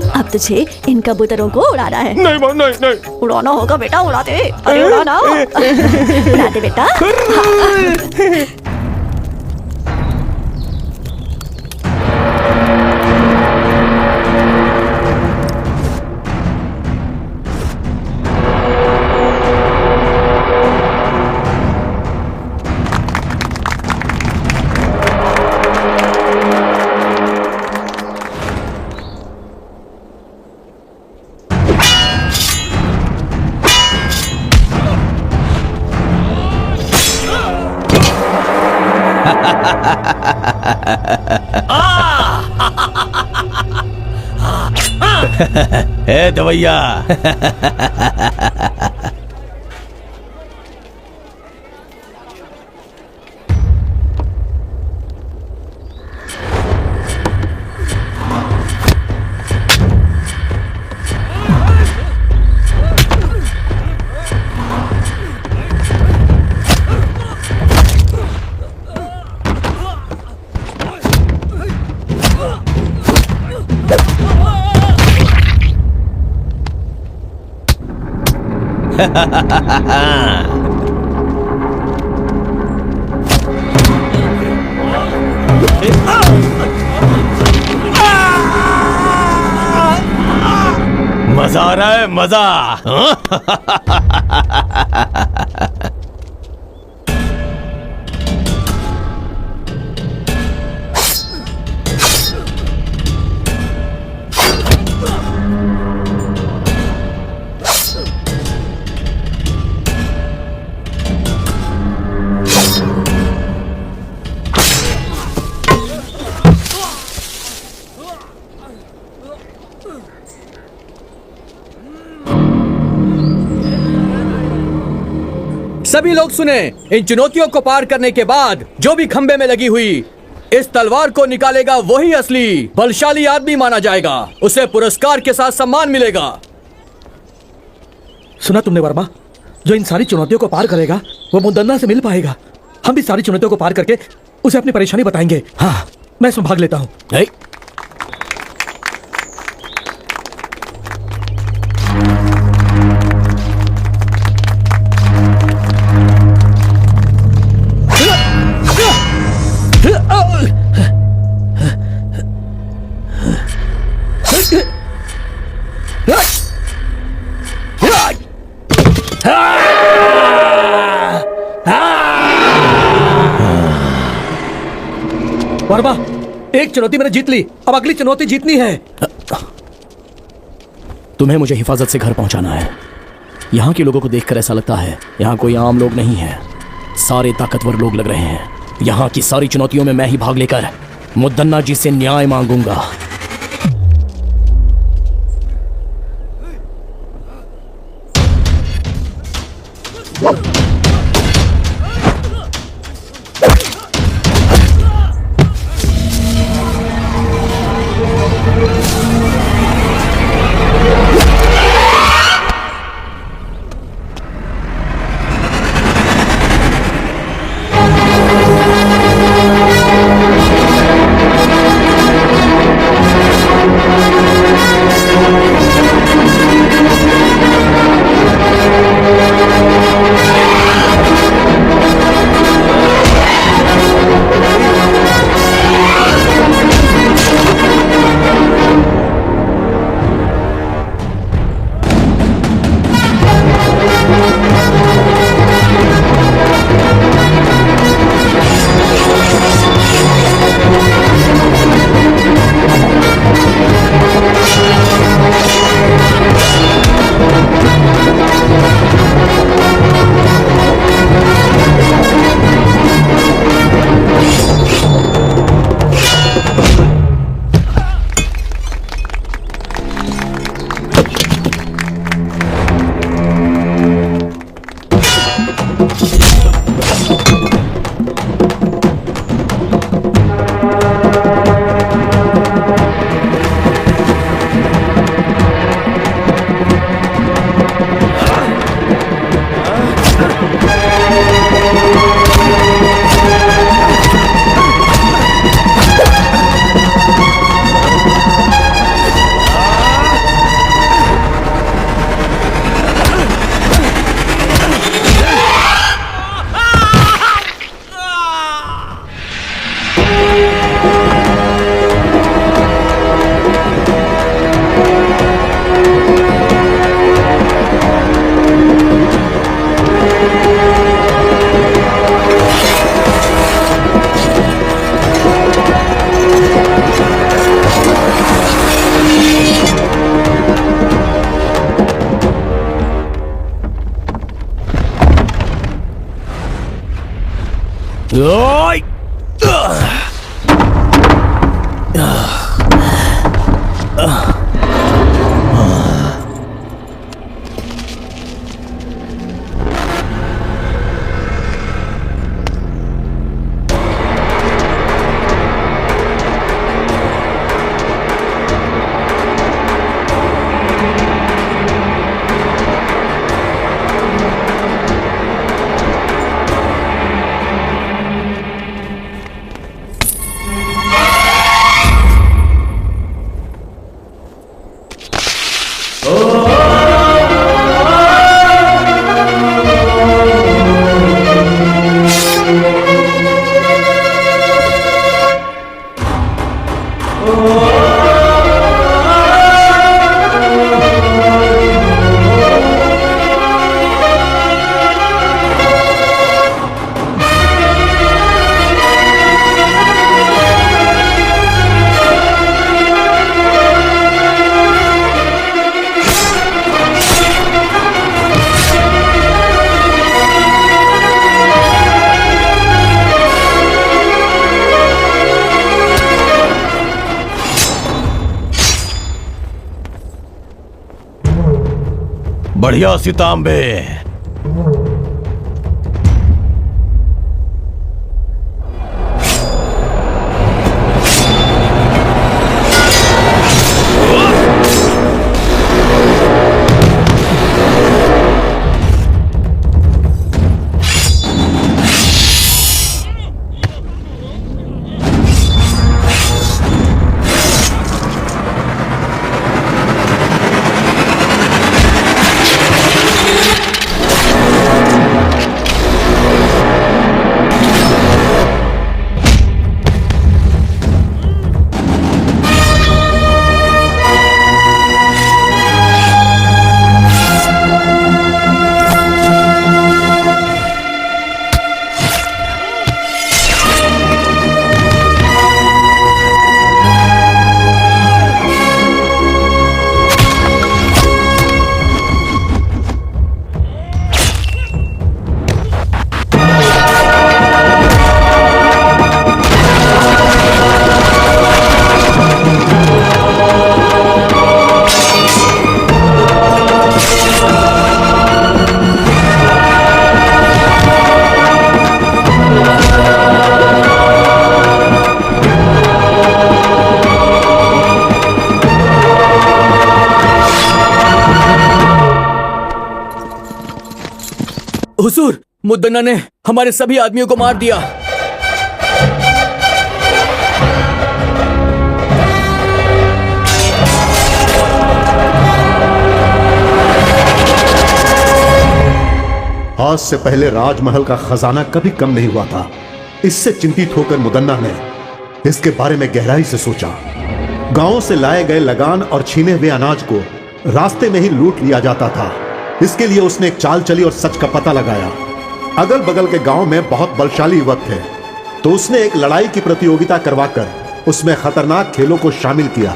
Speaker 9: अब तुझे इन कबूतरों को उड़ाना है।
Speaker 11: नहीं नहीं नहीं,
Speaker 9: उड़ाना होगा बेटा, उड़ा दे। अरे उड़ाना, उड़ा दे बेटा।
Speaker 2: ए दवैया। मजा आ रहा है, मजा।
Speaker 3: सभी लोग सुने, इन चुनौतियों को पार करने के बाद जो भी खंबे में लगी हुई इस तलवार को निकालेगा वही असली बलशाली आदमी माना जाएगा। उसे पुरस्कार के साथ सम्मान मिलेगा।
Speaker 4: सुना तुमने वर्मा? जो इन सारी चुनौतियों को पार करेगा वो मुदन्ना से मिल पाएगा। हम भी सारी चुनौतियों को पार करके उसे अपनी परेशानी बताएंगे। हाँ, मैं इसमें भाग लेता हूँ। वर्मा, एक चुनौती मैंने जीत ली, अब अगली चुनौती जीतनी है।
Speaker 13: तुम्हें मुझे हिफाजत से घर पहुंचाना है। यहाँ के लोगों को देखकर ऐसा लगता है यहाँ कोई आम लोग नहीं है, सारे ताकतवर लोग लग रहे हैं। यहाँ की सारी चुनौतियों में मैं ही भाग लेकर मुद्दन्ना जी से न्याय मांगूंगा।
Speaker 2: बढ़िया सितांबे।
Speaker 3: हुजूर, मुद्दन्ना ने हमारे सभी आदमियों को मार दिया।
Speaker 8: आज से पहले राजमहल का खजाना कभी कम नहीं हुआ था। इससे चिंतित होकर मुदन्ना ने इसके बारे में गहराई से सोचा। गांवों से लाए गए लगान और छीने हुए अनाज को रास्ते में ही लूट लिया जाता था। इसके लिए उसने एक चाल चली और सच का पता लगाया। अगल बगल के गांव में बहुत बलशाली युवक थे, तो उसने एक लड़ाई की प्रतियोगिता करवाकर उसमें खतरनाक खेलों को शामिल किया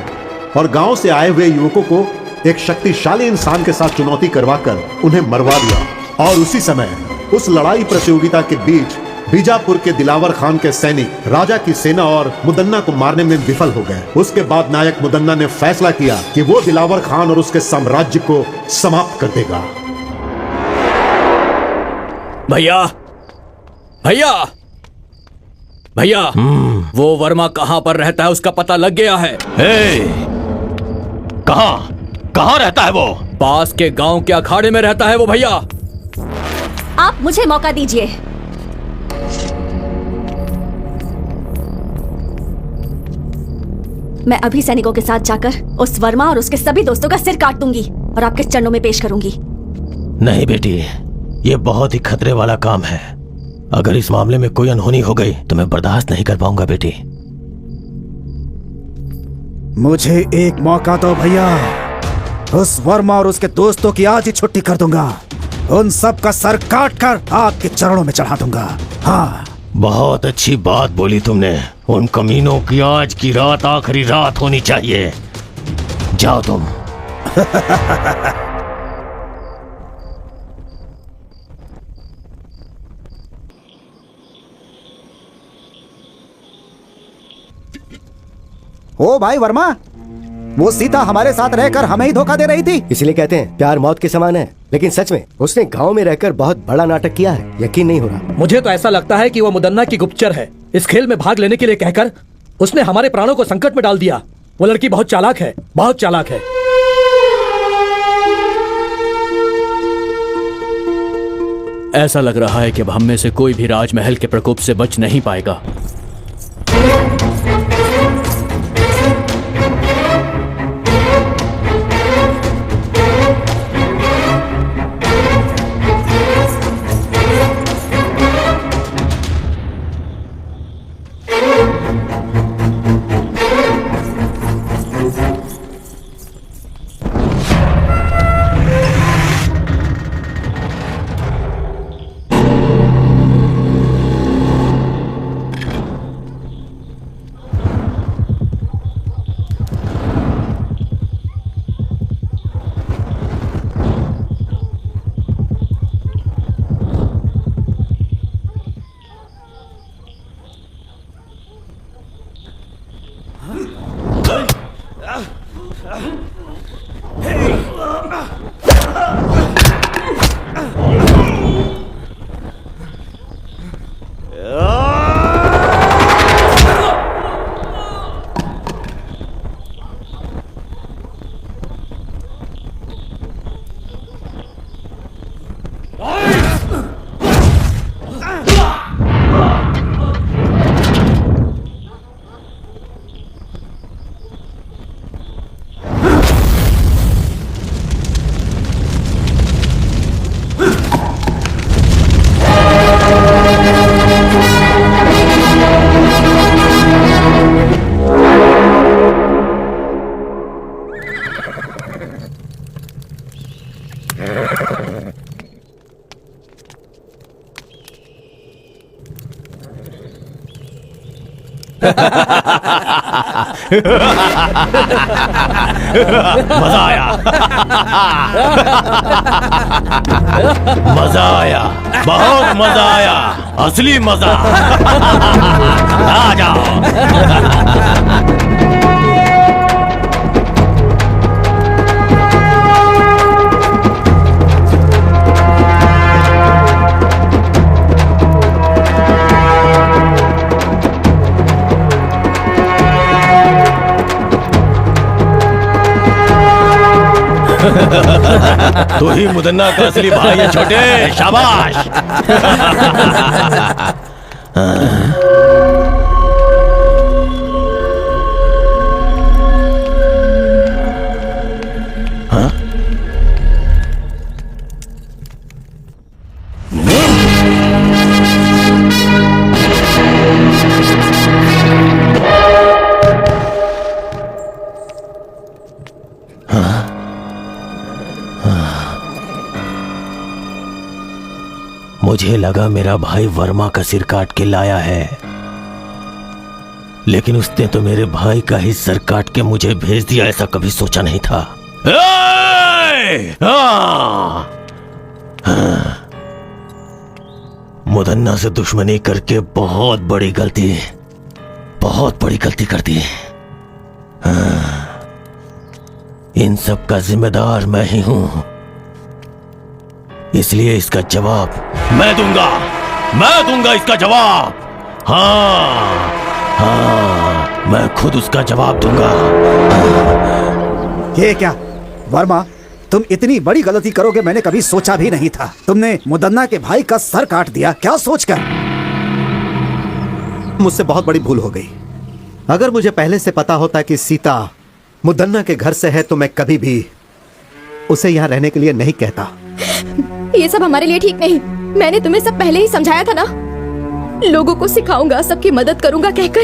Speaker 8: और गांव से आए हुए युवकों को एक शक्तिशाली इंसान के साथ चुनौती करवाकर उन्हें मरवा दिया। और उसी समय उस लड़ाई प्रतियोगिता के बीच बीजापुर के दिलावर खान के सैनिक राजा की सेना और मुदन्ना को मारने में विफल हो गए। उसके बाद नायक मुदन्ना ने फैसला किया कि वो दिलावर खान और उसके साम्राज्य को समाप्त कर देगा।
Speaker 3: भैया, भैया, भैया, वो वर्मा कहां पर रहता है उसका पता लग गया है।
Speaker 2: कहां रहता है वो?
Speaker 3: पास के गांव के अखाड़े में रहता है वो भैया।
Speaker 9: आप मुझे मौका दीजिए। मैं अभी सैनिकों के साथ जाकर उस वर्मा और उसके सभी दोस्तों का सिर काट दूंगी और आपके चरणों में पेश करूंगी।
Speaker 2: नहीं बेटी, ये बहुत ही खतरे वाला काम है। अगर इस मामले में कोई अनहोनी हो गई तो मैं बर्दाश्त नहीं कर पाऊंगा बेटी।
Speaker 1: मुझे एक मौका दो भैया। उस वर्मा और उसके दोस्तों की आज ही छुट्टी कर दूंगा। उन सब का सर काट कर आपके चरणों में चढ़ा दूंगा। हाँ,
Speaker 2: बहुत अच्छी बात बोली तुमने। उन कमीनों की आज की रात आखिरी रात होनी चाहिए। जाओ तुम।
Speaker 1: ओ भाई वर्मा, वो सीता हमारे साथ रहकर हमें ही धोखा दे रही थी।
Speaker 12: इसलिए कहते हैं प्यार मौत के समान है। लेकिन सच में उसने गांव में रहकर बहुत बड़ा नाटक किया है। यकीन नहीं हो रहा।
Speaker 4: मुझे तो ऐसा लगता है कि वो मुदन्ना की गुप्तचर है। इस खेल में भाग लेने के लिए कहकर उसने हमारे प्राणों को संकट में डाल दिया। वो लड़की बहुत चालाक है, बहुत चालाक है।
Speaker 3: ऐसा लग रहा है कि अब हम में से कोई भी राजमहल के प्रकोप से बच नहीं पाएगा।
Speaker 2: मजा आया। मजा आया, बहुत मजा आया, असली मजा। आ जाओ। तू ही मुदन्ना का असली भाई है छोटे, शाबाश। मुझे लगा मेरा भाई वर्मा का सिर काट के लाया है, लेकिन उसने तो मेरे भाई का ही सर काट के मुझे भेज दिया। ऐसा कभी सोचा नहीं था। मुदन्ना से दुश्मनी करके बहुत बड़ी गलती कर दी। इन सब का जिम्मेदार मैं ही हूं, इसलिए इसका जवाब मैं दूंगा इसका जवाब। हाँ, मैं खुद उसका जवाब दूंगा।
Speaker 1: ये क्या वर्मा, तुम इतनी बड़ी गलती करोगे मैंने कभी सोचा भी नहीं था। तुमने मुदन्ना के भाई का सर काट दिया, क्या सोचकर?
Speaker 6: मुझसे बहुत बड़ी भूल हो गई। अगर मुझे पहले से पता होता कि सीता मुदन्ना के घर से है तो मैं कभी भी उसे यहाँ रहने के लिए नहीं कहता।
Speaker 5: ये सब हमारे लिए ठीक नहीं। मैंने तुम्हें सब पहले ही समझाया था ना। लोगों को सिखाऊंगा, सबकी मदद करूंगा कहकर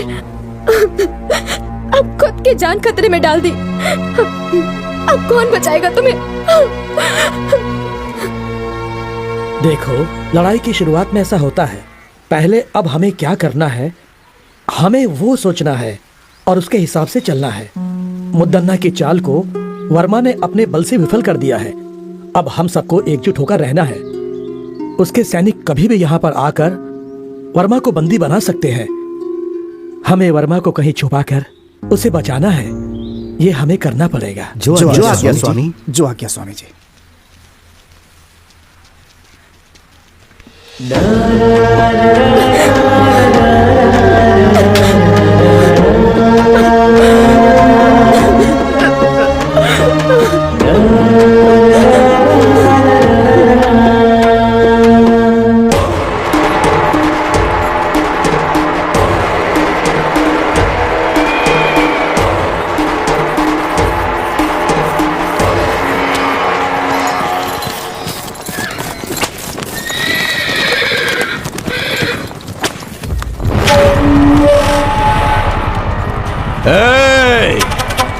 Speaker 5: अब खुद की जान खतरे में डाल दी। अब कौन बचाएगा तुम्हें?
Speaker 4: देखो, लड़ाई की शुरुआत में ऐसा होता है। पहले अब हमें क्या करना है, हमें वो सोचना है और उसके हिसाब से चलना है। मुदन्ना की चाल को वर्मा ने अपने बल से विफल कर दिया है। अब हम सबको एकजुट होकर रहना है। उसके सैनिक कभी भी यहाँ पर आकर वर्मा को बंदी बना सकते हैं। हमें वर्मा को कहीं छुपाकर उसे बचाना है। ये हमें करना पड़ेगा।
Speaker 6: जो आज्ञा स्वामी।
Speaker 1: जो आज्ञा स्वामी जी।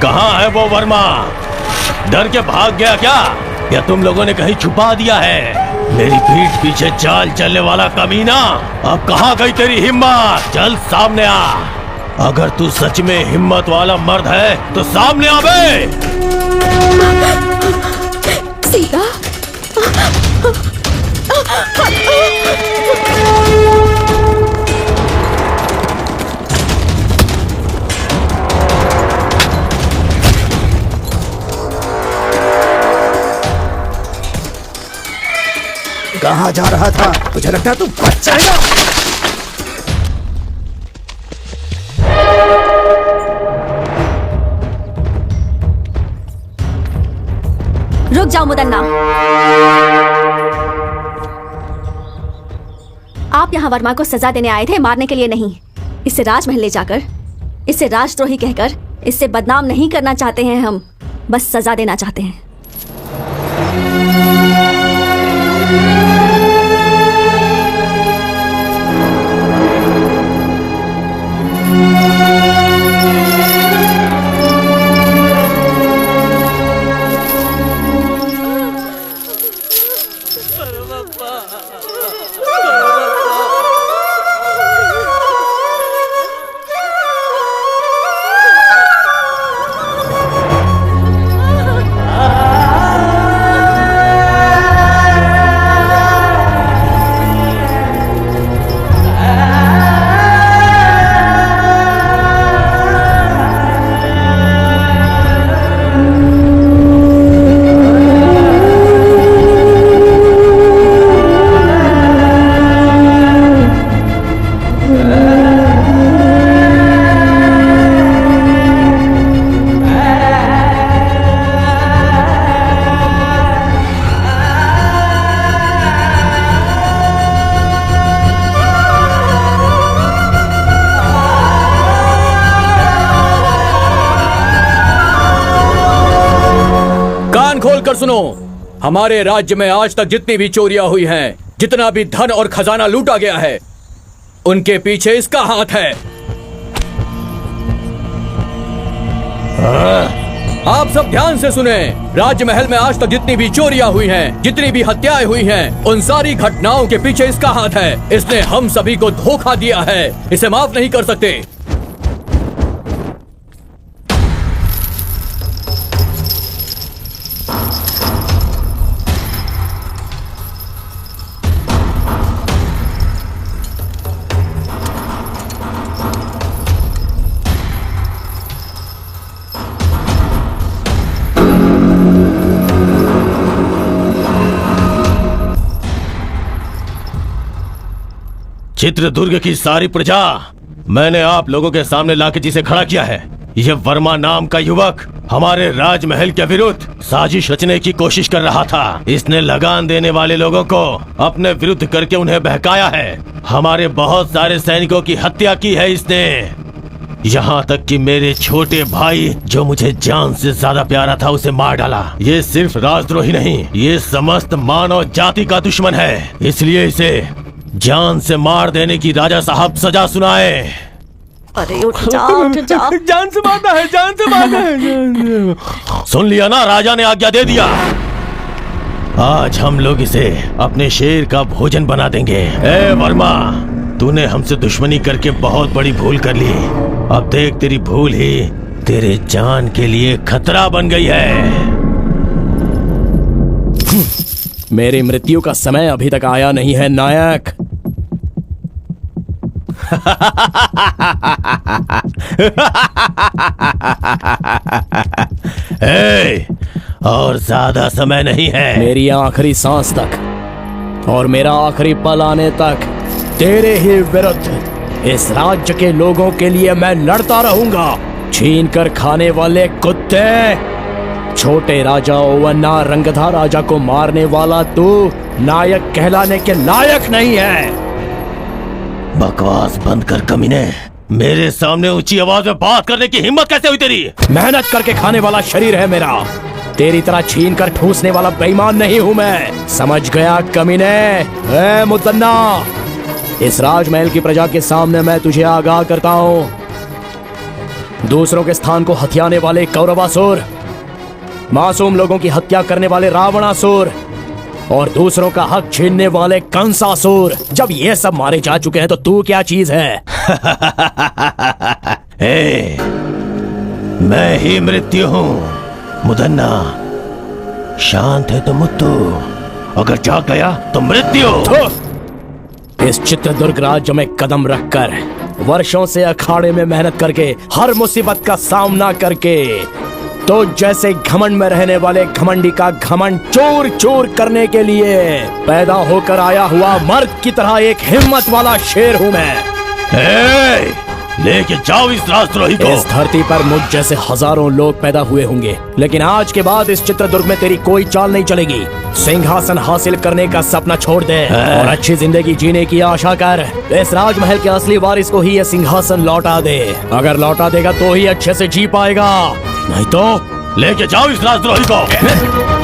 Speaker 2: कहाँ है वो वर्मा? डर के भाग गया क्या, या तुम लोगों ने कहीं छुपा दिया है? मेरी पीठ पीछे चाल चलने वाला कमीना, अब कहाँ गई तेरी हिम्मत? चल सामने आ। अगर तू सच में हिम्मत वाला मर्द है तो सामने आ बे।
Speaker 5: सीता,
Speaker 1: कहाँ जा रहा था? तुझे लगता है तू बच जाएगा?
Speaker 9: रुक जाओ मुदन्ना। आप यहाँ वर्मा को सजा देने आए थे, मारने के लिए नहीं। इसे राजमहल ले जाकर इसे राजद्रोही कहकर इससे बदनाम नहीं करना चाहते हैं हम, बस सजा देना चाहते हैं।
Speaker 3: कर सुनो, हमारे राज्य में आज तक जितनी भी चोरियां हुई हैं, जितना भी धन और खजाना लूटा गया है, उनके पीछे इसका हाथ है। आप सब ध्यान से सुने, राजमहल में आज तक जितनी भी चोरियां हुई हैं, जितनी भी हत्याएं हुई हैं, उन सारी घटनाओं के पीछे इसका हाथ है। इसने हम सभी को धोखा दिया है, इसे माफ नहीं कर सकते।
Speaker 2: चित्रदुर्ग की सारी प्रजा मैंने आप लोगों के सामने लाके जिसे खड़ा किया है, यह वर्मा नाम का युवक हमारे राजमहल के विरुद्ध साजिश रचने की कोशिश कर रहा था। इसने लगान देने वाले लोगों को अपने विरुद्ध करके उन्हें बहकाया है। हमारे बहुत सारे सैनिकों की हत्या की है इसने, यहाँ तक कि मेरे छोटे भाई जो मुझे जान से ज्यादा प्यारा था उसे मार डाला। ये सिर्फ राजद्रोही नहीं, ये समस्त मानव जाति का दुश्मन है। इसलिए इसे जान से मार देने की राजा साहब सजा सुनाए।
Speaker 9: अरे उठ जाओ, उठ जाओ।
Speaker 11: जान से मारना है, जान से मारना है।
Speaker 2: सुन लिया ना, राजा ने आज्ञा दे दिया। आज हम लोग इसे अपने शेर का भोजन बना देंगे। ए वर्मा, तूने हमसे दुश्मनी करके बहुत बड़ी भूल कर ली। अब देख, तेरी भूल ही तेरे जान के लिए खतरा बन गई है।
Speaker 13: मेरी मृत्यु का समय अभी तक आया नहीं है नायक।
Speaker 2: और ज्यादा समय नहीं है।
Speaker 13: मेरी आखिरी सांस तक और मेरा आखिरी पल आने तक तेरे ही विरुद्ध इस राज्य के लोगों के लिए मैं लड़ता रहूंगा। छीन कर खाने वाले कुत्ते, छोटे राजा ओवन्ना रंगधा राजा को मारने वाला तू नायक कहलाने के लायक नहीं है।
Speaker 2: बकवास बंद कर कमीने। मेरे सामने ऊंची आवाज में बात करने की हिम्मत कैसे हुई तेरी?
Speaker 13: मेहनत करके खाने वाला शरीर है मेरा, तेरी तरह छीन कर ठूसने वाला बेईमान नहीं हूं मैं। समझ गया कमीने? ए मुदन्ना, इस राजमहल की प्रजा के सामने मैं तुझे आगाह करता हूं। दूसरों के स्थान को हथियाने वाले कौरवासुर, मासूम लोगों की हत्या करने वाले रावणासुर और दूसरों का हक छीनने वाले कंसासुर, जब ये सब मारे जा चुके हैं तो तू क्या चीज है?
Speaker 2: मैं ही मृत्यु हूँ मुदन्ना। शांत है तो मुत्तु, अगर जाग गया तो मृत्यु।
Speaker 13: इस चित्रदुर्ग राज्य में कदम रखकर, वर्षों से अखाड़े में मेहनत करके, हर मुसीबत का सामना करके, तो जैसे घमंड में रहने वाले घमंडी का घमंड चूर चूर करने के लिए पैदा होकर आया हुआ मर्द की तरह एक हिम्मत वाला शेर हूँ मैं।
Speaker 2: लेके जाओ इस राजद्रोही को।
Speaker 13: इस धरती पर मुझ जैसे हजारों लोग पैदा हुए होंगे, लेकिन आज के बाद इस चित्रदुर्ग में तेरी कोई चाल नहीं चलेगी। सिंहासन हासिल करने का सपना छोड़ दे और अच्छी जिंदगी जीने की आशा कर। इस राजमहल के असली वारिस को ही यह सिंहासन लौटा दे। अगर लौटा देगा तो ही अच्छे से जी पाएगा, नहीं तो
Speaker 2: लेके जाओ इस राजद्रोही को।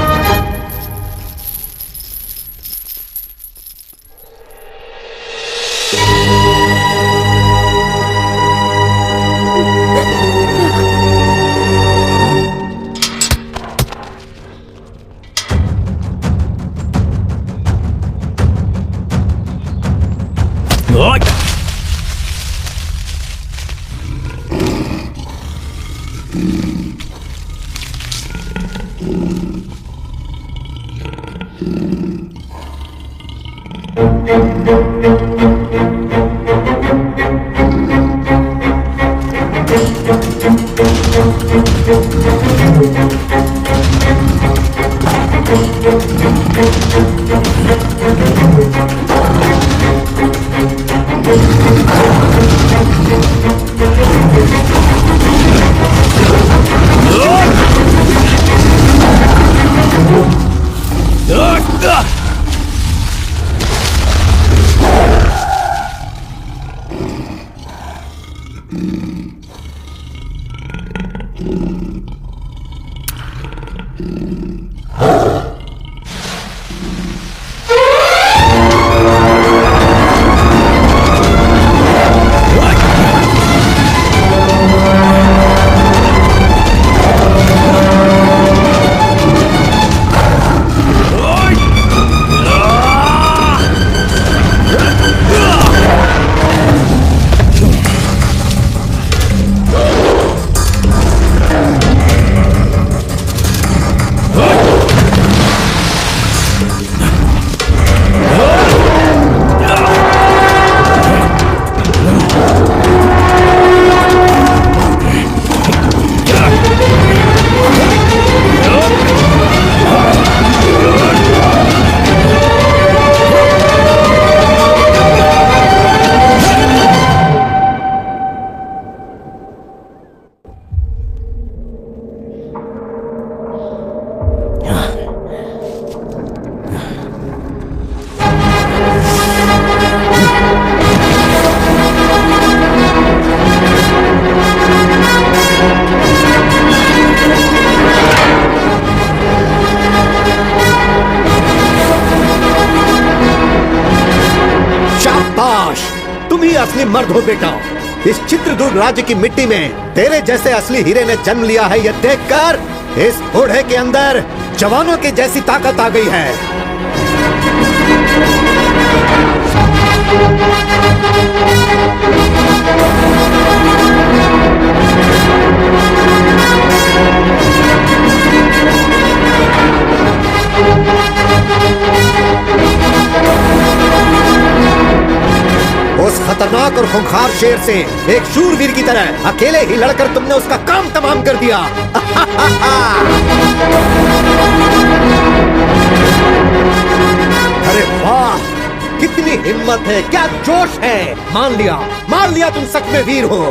Speaker 6: मर्द हो बेटा। इस चित्रदुर्ग राज्य की मिट्टी में तेरे जैसे असली हीरे ने जन्म लिया है, यह देखकर इस बूढ़े के अंदर जवानों की जैसी ताकत आ गई है। उस खतरनाक और खूंखार शेर से एक शूरवीर की तरह अकेले ही लड़कर तुमने उसका काम तमाम कर दिया। अरे वाह, कितनी हिम्मत है, क्या जोश है। मान लिया तुम सच में वीर हो।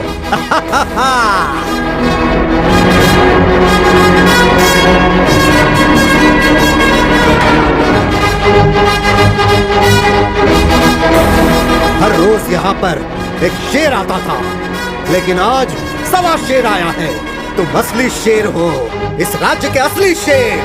Speaker 6: हर रोज यहाँ पर एक शेर आता था, लेकिन आज सवा शेर आया है। तुम असली शेर हो, इस राज्य के असली शेर।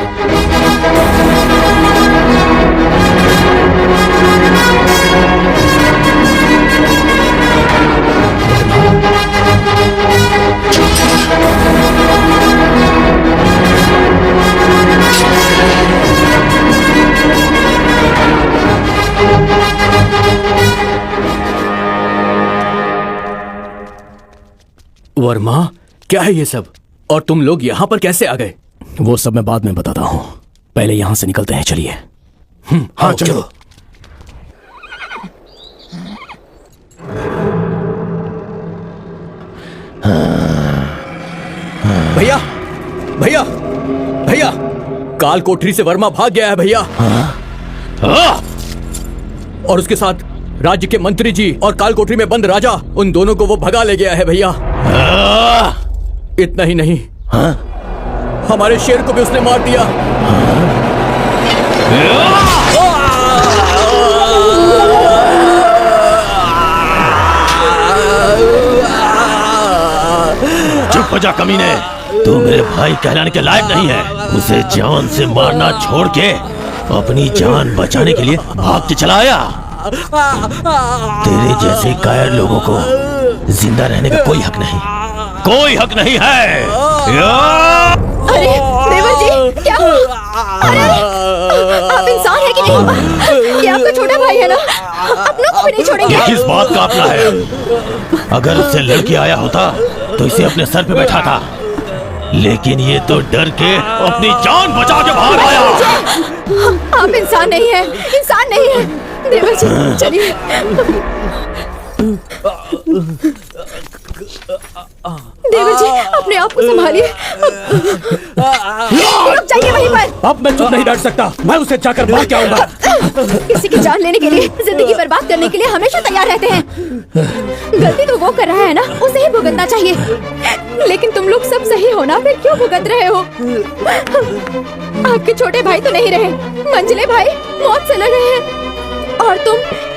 Speaker 3: वर्मा, क्या है ये सब? और तुम लोग यहाँ पर कैसे आ गए?
Speaker 13: वो सब मैं बाद में बताता हूँ, पहले यहाँ से निकलते हैं। चलिए।
Speaker 6: हाँ चलो।
Speaker 3: भैया भैया भैया, काल कोठरी से वर्मा भाग गया है भैया। और उसके साथ राज्य के मंत्री जी और काल कोठरी में बंद राजा, उन दोनों को वो भगा ले गया है भैया। इतना ही नहीं, हमारे शेर को भी उसने मार दिया।
Speaker 2: चुप हो जा कमीने, तू मेरे भाई कहलाने के लायक नहीं है। उसे जान से मारना छोड़ के अपनी जान बचाने के लिए भाग के चला आया। तेरे जैसे कायर लोगों को जिंदा रहने का कोई हक नहीं, कोई हक नहीं है।
Speaker 5: अरे देवर जी, क्या हुआ? अरे आप इंसान है कि नहीं? ये आपका छोटा भाई है ना, अपनों को भी नहीं छोड़ेंगे।
Speaker 2: ये किस बात का अपना है? अगर उससे लड़के आया होता तो इसे अपने सर पे बैठा था, लेकिन ये तो डर के अपनी जान बचा के बाहर आया।
Speaker 5: आप इंसान नहीं है, इंसान नहीं है। देवर जी चलिए। देवर जी अपने आप को संभालिए। रुक जाइए वहीं पर।
Speaker 4: अब मैं चुप नहीं बैठ सकता, मैं उसे जाकर मार के आऊंगा।
Speaker 5: किसी की जान लेने के लिए, जिंदगी बर्बाद करने के लिए हमेशा तैयार रहते हैं। गलती तो वो कर रहा है ना, उसे ही भुगतना चाहिए। लेकिन तुम लोग सब सही हो ना, फिर क्यों भुगत रहे हो? आपके छोटे भाई तो नहीं रहे, मंझले भाई मौत से लड़ रहे हैं, और तुम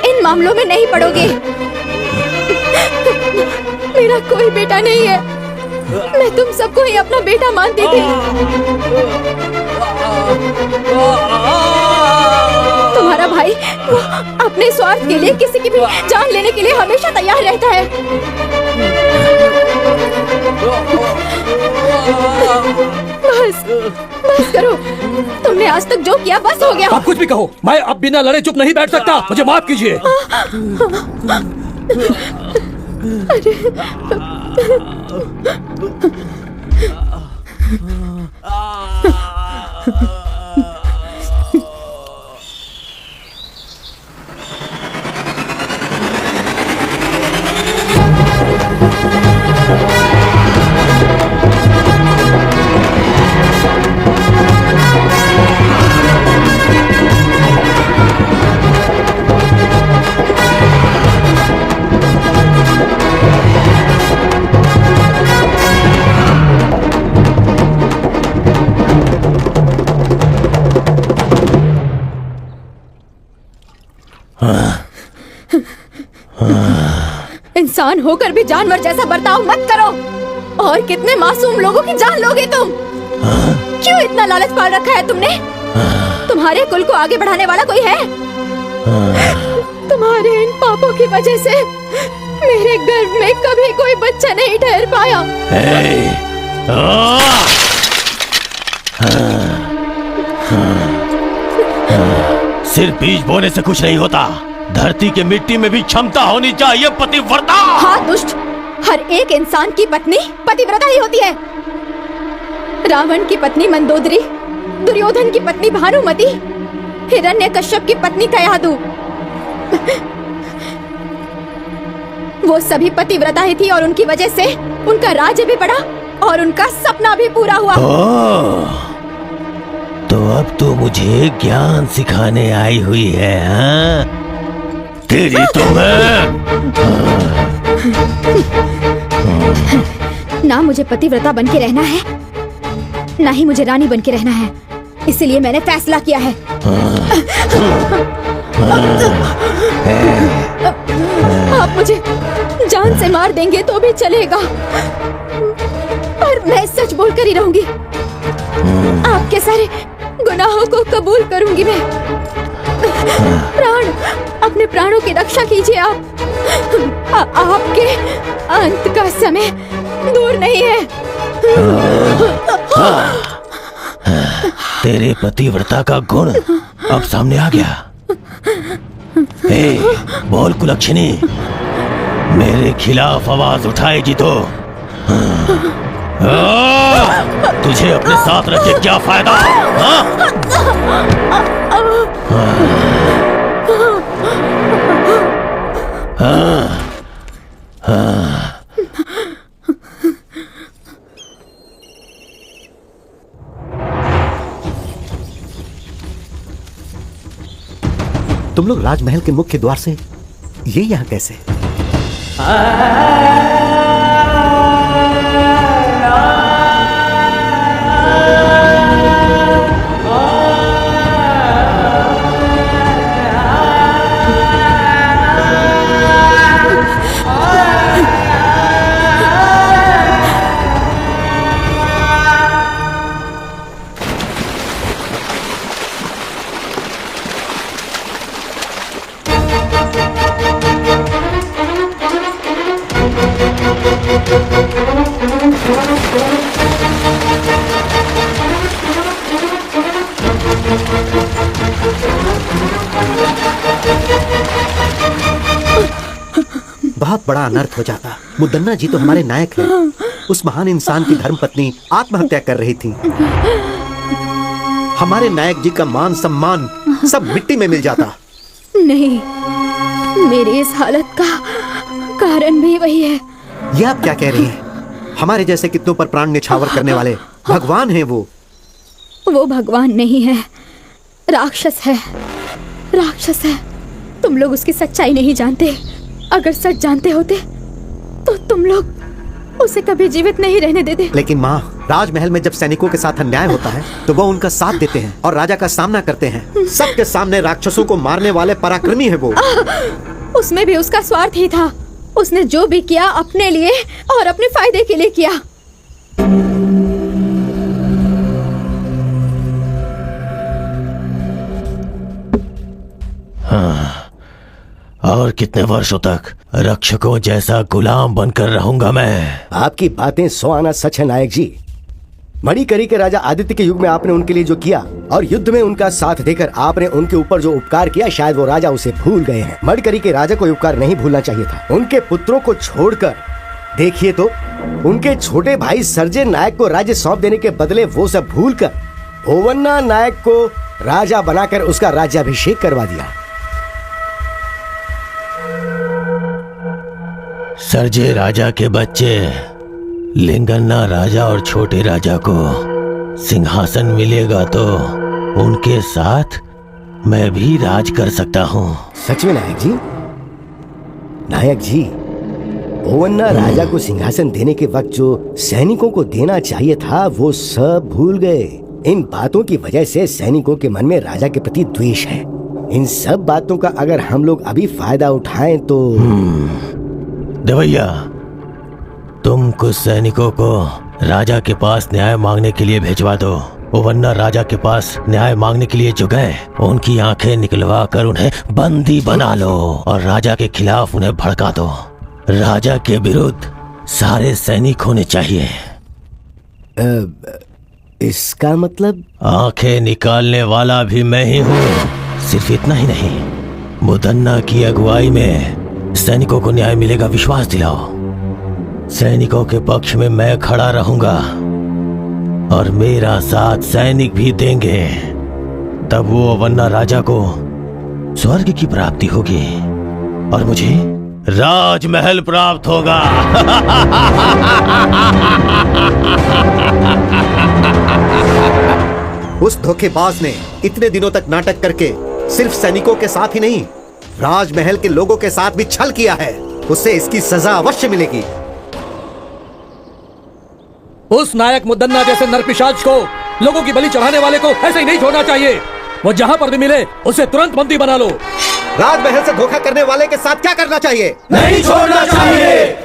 Speaker 5: इन मामलों में नहीं पड़ोगे। मेरा कोई बेटा नहीं है, मैं तुम सबको ही अपना बेटा मानती थी। तुम्हारा भाई वो अपने स्वार्थ के लिए किसी की भी जान लेने के लिए हमेशा तैयार रहता है। बस बस करो, तुमने आज तक जो किया बस हो गया।
Speaker 4: आप कुछ भी कहो, मैं अब बिना लड़े चुप नहीं बैठ सकता, मुझे माफ कीजिए।
Speaker 5: इंसान होकर भी जानवर जैसा बर्ताव मत करो। और कितने मासूम लोगों की जान लोगे तुम? क्यों इतना लालच पाल रखा है तुमने? तुम्हारे कुल को आगे बढ़ाने वाला कोई है? तुम्हारे इन पापों की वजह से मेरे गर्भ में कभी कोई बच्चा नहीं ठहर पाया।
Speaker 2: सिर्फ बीज बोने से कुछ नहीं होता, धरती की मिट्टी में भी क्षमता होनी चाहिए पतिव्रता।
Speaker 5: हाँ दुष्ट, हर एक इंसान की पत्नी पतिव्रता ही होती है। रावण की पत्नी मंदोदरी, दुर्योधन की पत्नी भानुमति, हिरण्यकश्यप की पत्नी कयाधु, वो सभी पतिव्रता ही थी और उनकी वजह से उनका राज्य भी बढ़ा और उनका सपना भी पूरा हुआ।
Speaker 2: तो अब तो मुझे ज्ञान सिखाने आई हुई है, हाँ? तेरी तो मैं
Speaker 5: ना मुझे पतिव्रता बन के रहना है, ना ही मुझे रानी बन के रहना है। इसलिए मैंने फैसला किया है। आप मुझे जान से मार देंगे तो भी चलेगा, पर मैं सच बोल कर ही रहूंगी। आपके सारे गुनाहों को कबूल करूंगी मैं। अपने प्राणों की रक्षा कीजिए आप। आपके अंत का समय दूर नहीं है।
Speaker 2: तेरे पतिव्रता का गुण अब सामने आ गया। बोल कुलक्षणी, मेरे खिलाफ आवाज उठाएगी तो तुझे अपने साथ रख के क्या फायदा?
Speaker 6: तुम लोग राजमहल के मुख्य द्वार से ये यहाँ कैसे? बहुत बड़ा अनर्थ हो जाता। मुदन्ना जी तो हमारे नायक हैं। उस महान इंसान की धर्मपत्नी आत्महत्या कर रही थी। हमारे नायक जी का मान सम्मान सब मिट्टी में मिल जाता।
Speaker 5: नहीं, मेरी इस हालत का कारण भी वही है।
Speaker 6: ये आप क्या कह रही हैं? हमारे जैसे कितनों पर प्राण निछावर करने वाले भगवान हैं वो।
Speaker 5: वो भगवान नहीं है, राक्षस है। राक्षस है। तुम लोग उसकी सच्चाई नहीं जानते। अगर सच जानते होते तो तुम लोग उसे कभी जीवित नहीं रहने देते।
Speaker 6: लेकिन माँ, राजमहल में जब सैनिकों के साथ अन्याय होता है तो वो उनका साथ देते हैं और राजा का सामना करते हैं। सबके सामने राक्षसों को मारने वाले पराक्रमी है वो।
Speaker 5: उसमें भी उसका स्वार्थ ही था। उसने जो भी किया अपने लिए और अपने फायदे के लिए किया।
Speaker 2: हाँ, और कितने वर्षों तक रक्षकों जैसा गुलाम बनकर रहूंगा मैं?
Speaker 12: आपकी बातें 100 आना सच है नायक जी। मणिकरी के राजा आदित्य के युग में आपने उनके लिए जो किया और युद्ध में उनका साथ देकर आपने उनके ऊपर जो उपकार किया, शायद वो राजा उसे भूल गए हैं। मणिकरी के राजा को उपकार नहीं भूलना चाहिए था। उनके पुत्रों को छोड़कर देखिए तो उनके छोटे भाई सर्जे नायक को राज्य सौंप देने के बदले वो सब भूलकर ओवन्ना नायक को राजा बनाकर उसका राज्याभिषेक करवा दिया।
Speaker 2: सर्जे राजा के बच्चे लिंगन्ना राजा और छोटे राजा को सिंहासन मिलेगा तो उनके साथ मैं भी राज कर सकता हूँ।
Speaker 12: सच में नायक जी? नायक जी, ओवन्ना राजा को सिंहासन देने के वक्त जो सैनिकों को देना चाहिए था वो सब भूल गए। इन बातों की वजह से सैनिकों के मन में राजा के प्रति द्वेष है। इन सब बातों का अगर हम लोग अभी फायदा उठाएं तो
Speaker 2: देवैया, तुम कुछ सैनिकों को राजा के पास न्याय मांगने के लिए भिजवा दो। ओवन्ना राजा के पास न्याय मांगने के लिए जो गए उनकी आंखें निकलवा कर उन्हें बंदी बना लो और राजा के खिलाफ उन्हें भड़का दो। राजा के विरुद्ध सारे सैनिक होने चाहिए।
Speaker 12: इसका मतलब?
Speaker 2: आंखें निकालने वाला भी मैं ही हूँ। सिर्फ इतना ही नहीं, मुदन्ना की अगुवाई में सैनिकों को न्याय मिलेगा, विश्वास दिलाओ। सैनिकों के पक्ष में मैं खड़ा रहूंगा और मेरा साथ सैनिक भी देंगे। तब वो अवन्ना राजा को स्वर्ग की प्राप्ति होगी और मुझे राजमहल प्राप्त होगा।
Speaker 6: उस धोखेबाज ने इतने दिनों तक नाटक करके सिर्फ सैनिकों के साथ ही नहीं, राजमहल के लोगों के साथ भी छल किया है। उसे इसकी सजा अवश्य मिलेगी।
Speaker 4: उस नायक मुदन्ना जैसे नरपिशाच को, लोगों की बलि चढ़ाने वाले को ऐसे ही नहीं छोड़ना चाहिए। वो जहां पर भी मिले उसे तुरंत बंदी बना लो।
Speaker 6: राजमहल से धोखा करने वाले के साथ क्या करना चाहिए?
Speaker 7: नहीं छोड़ना चाहिए।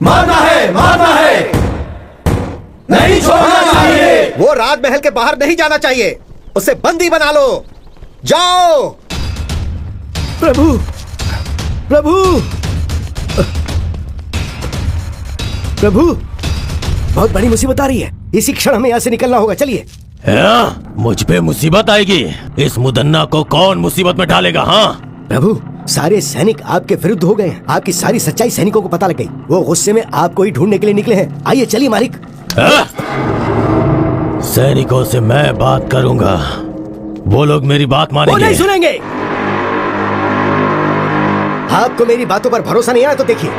Speaker 7: मारना है, मारना है, नहीं छोड़ना चाहिए।
Speaker 6: वो राजमहल के बाहर नहीं जाना चाहिए। उसे बंदी बना लो। जाओ।
Speaker 12: प्रभु, प्रभु, प्रभु, बहुत बड़ी मुसीबत आ रही है। इसी क्षण हमें यहाँ से निकलना होगा। चलिए।
Speaker 2: मुझ पे मुसीबत आएगी? इस मुदन्ना को कौन मुसीबत में डालेगा? हाँ
Speaker 12: प्रभु, सारे सैनिक आपके विरुद्ध हो गए हैं। आपकी सारी सच्चाई सैनिकों को पता लग गई। वो गुस्से में आपको ही ढूंढने के लिए निकले हैं। आइए चलिए मालिक।
Speaker 2: सैनिकों से मैं बात करूंगा, वो लोग मेरी बात मानेंगे।
Speaker 12: वो नहीं सुनेंगे। आपको मेरी बातों पर भरोसा नहीं आया तो देखिए।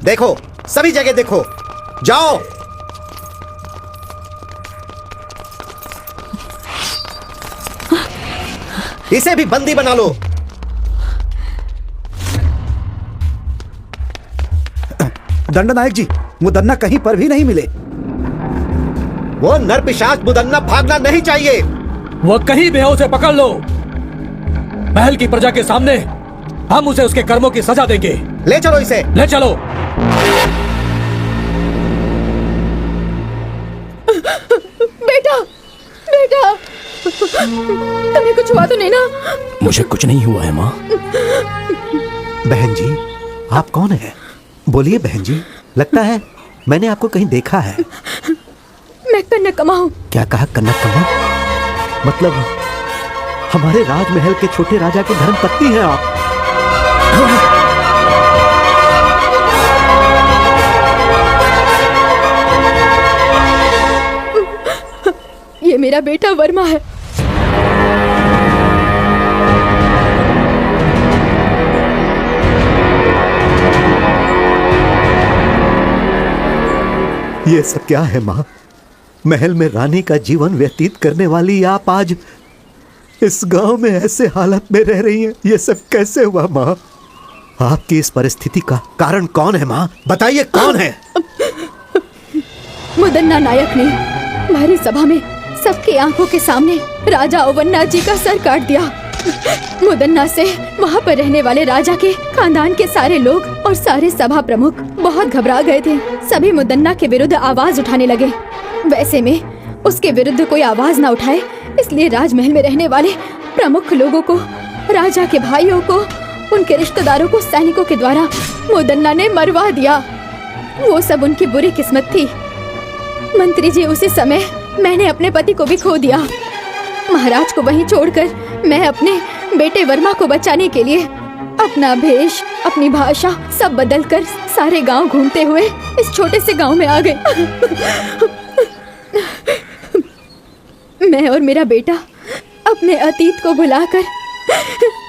Speaker 6: देखो, सभी जगह देखो। जाओ। इसे भी बंदी बना लो।
Speaker 1: दंडनायक जी, मुदन्ना कहीं पर भी नहीं मिले।
Speaker 6: वो नरपिशाच मुदन्ना भागना नहीं चाहिए।
Speaker 4: वो कहीं भी हो, उसे पकड़ लो। महल की प्रजा के सामने हम उसे उसके कर्मों की सजा देंगे।
Speaker 6: ले चलो इसे।
Speaker 4: ले चलो।
Speaker 5: बेटा, बेटा, तुम्हें कुछ हुआ तो नहीं ना?
Speaker 13: मुझे कुछ नहीं हुआ है माँ।
Speaker 6: बहन जी, आप कौन हैं? बोलिए बहन जी। लगता है मैंने आपको कहीं देखा है।
Speaker 5: मैं कनक कमा हूँ।
Speaker 6: क्या कहा? कनक कमा? मतलब हमारे राजमहल के छोटे राजा की धर्मपत्नी हैं आप।
Speaker 5: ये मेरा बेटा वर्मा है।
Speaker 6: ये सब क्या है माँ? महल में रानी का जीवन व्यतीत करने वाली आप आज इस गांव में ऐसे हालत में रह रही हैं। ये सब कैसे हुआ माँ? आपकी इस परिस्थिति का कारण कौन है माँ? बताइए कौन है?
Speaker 5: मुदन्ना नायक ने हमारी सभा में सबकी आंखों के सामने राजा अवन्ना जी का सर काट दिया। मुदन्ना से वहाँ पर रहने वाले राजा के खानदान के सारे लोग और सारे सभा प्रमुख बहुत घबरा गए थे। सभी मुदन्ना के विरुद्ध आवाज उठाने लगे। वैसे में उसके विरुद्ध कोई आवाज ना उठाए, इसलिए राजमहल में रहने वाले प्रमुख लोगों को, राजा के भाइयों को, उनके रिश्तेदारों को सैनिकों के द्वारा मुदन्ना ने मरवा दिया। वो सब उनकी बुरी किस्मत थी। मंत्री जी, उसी समय मैंने अपने पति को भी खो दिया। महाराज को वहीं छोड़कर मैं अपने बेटे वर्मा को बचाने के लिए अपना भेष, अपनी भाषा सब बदलकर सारे गांव घूमते हुए इस छोटे से गांव में आ गए। मैं और मेरा बेटा अपने अतीत को भुलाकर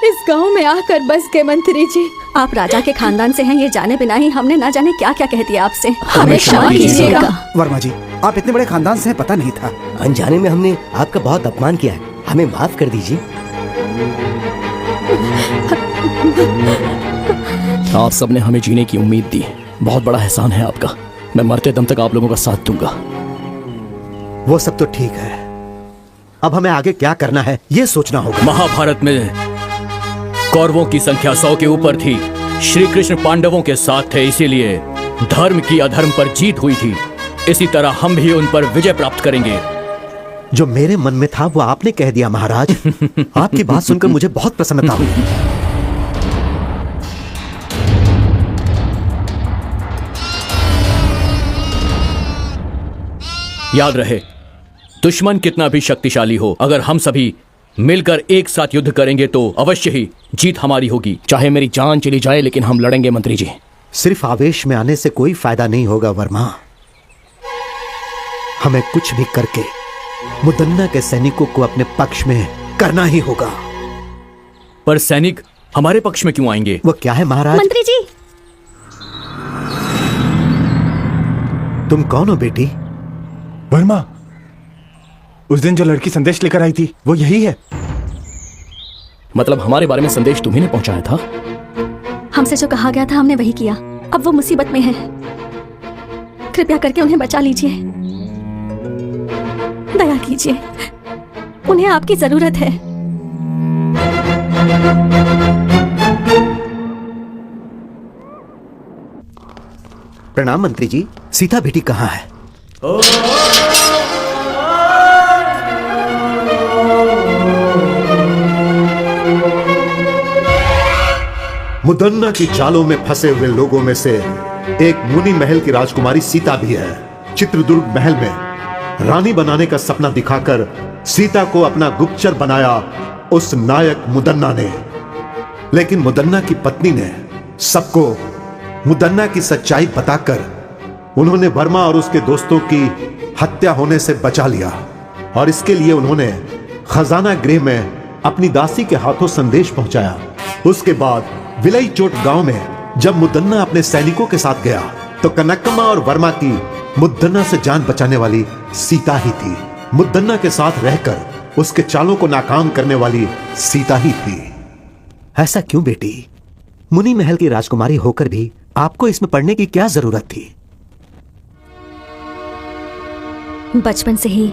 Speaker 5: इस गांव में आकर बस गए। मंत्री जी,
Speaker 9: आप राजा के खानदान से हैं ये जाने बिना ही हमने ना जाने क्या क्या कह दिया आपसे। हमें क्षमा कीजिएगा।
Speaker 1: वर्मा जी, आप इतने बड़े खानदान से हैं, पता नहीं था।
Speaker 12: अनजाने में हमने आपका बहुत अपमान किया है, हमें माफ कर दीजिए।
Speaker 13: आप सबने हमें जीने की उम्मीद दी, बहुत बड़ा एहसान है आपका। मैं मरते दम तक आप लोगों का साथ दूंगा।
Speaker 6: वो सब तो ठीक है। अब हमें आगे क्या करना है ये सोचना होगा।
Speaker 3: महाभारत में कौरवों की संख्या 100 के ऊपर थी। श्री कृष्ण पांडवों के साथ थे, इसीलिए धर्म की अधर्म पर जीत हुई थी। इसी तरह हम भी उन पर विजय प्राप्त करेंगे।
Speaker 6: जो मेरे मन में था वो आपने कह दिया महाराज। आपकी बात सुनकर मुझे बहुत प्रसन्नता हुई।
Speaker 3: याद रहे, दुश्मन कितना भी शक्तिशाली हो, अगर हम सभी मिलकर एक साथ युद्ध करेंगे तो अवश्य ही जीत हमारी होगी।
Speaker 13: चाहे मेरी जान चली जाए लेकिन हम लड़ेंगे मंत्री जी।
Speaker 6: सिर्फ आवेश में आने से कोई फायदा नहीं होगा वर्मा। हमें कुछ भी करके मुदन्ना के सैनिकों को अपने पक्ष में करना ही होगा।
Speaker 3: पर सैनिक हमारे पक्ष में क्यों आएंगे?
Speaker 6: वो क्या है महाराज?
Speaker 9: मंत्री जी।
Speaker 6: तुम कौन हो बेटी?
Speaker 11: वर्मा, उस दिन जो लड़की संदेश लेकर आई थी वो यही है।
Speaker 13: मतलब हमारे बारे में संदेश तुम्ही ने पहुंचाया था?
Speaker 9: हमसे जो कहा गया था हमने वही किया। अब वो मुसीबत में है, कृपया करके उन्हें बचा लीजिए। दया कीजिए, उन्हें आपकी जरूरत है।
Speaker 6: प्रणाम मंत्री जी। सीता बेटी कहाँ है?
Speaker 8: मुदन्ना की चालों में फंसे हुए लोगों में से एक मुनि महल की राजकुमारी सीता भी है। चित्रदुर्ग महल में रानी बनाने का सपना दिखाकर सीता को अपना गुप्तचर बनाया उस नायक मुदन्ना ने। लेकिन मुदन्ना की पत्नी ने सबको मुदन्ना की सच्चाई बताकर उन्होंने वर्मा और उसके दोस्तों की हत्या होने से बचा लिया। और इसके लिए उन्होंने खजाना गृह में अपनी दासी के हाथों संदेश पहुंचाया। उसके बाद विलई चोट गांव में जब मुदन्ना अपने सैनिकों के साथ गया तो कनकम्मा और वर्मा की मुदन्ना से जान बचाने वाली सीता ही थी। मुदन्ना के साथ रहकर उसके चालों को नाकाम करने वाली सीता ही थी।
Speaker 6: ऐसा क्यों बेटी? मुनि महल की राजकुमारी होकर भी आपको इसमें पढ़ने की क्या जरूरत थी?
Speaker 9: बचपन से ही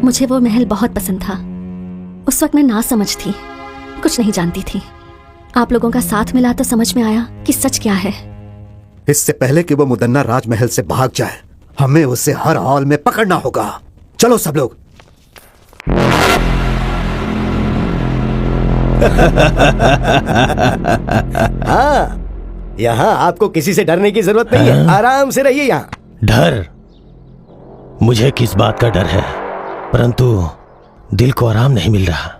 Speaker 9: मुझे वो महल बहुत पसंद था। उस वक्त मैं नासमझ थी, कुछ नहीं जानती थी। आप लोगों का साथ मिला तो समझ में आया कि सच क्या है।
Speaker 6: इससे पहले कि वो मुदन्ना राजमहल से भाग जाए, हमें उसे हर हाल में पकड़ना होगा। चलो सब लोग।
Speaker 12: हाँ, यहाँ आपको किसी से डरने की जरूरत नहीं है। आराम से रहिए यहाँ।
Speaker 2: डर? मुझे किस बात का डर है, परंतु दिल को आराम नहीं मिल रहा।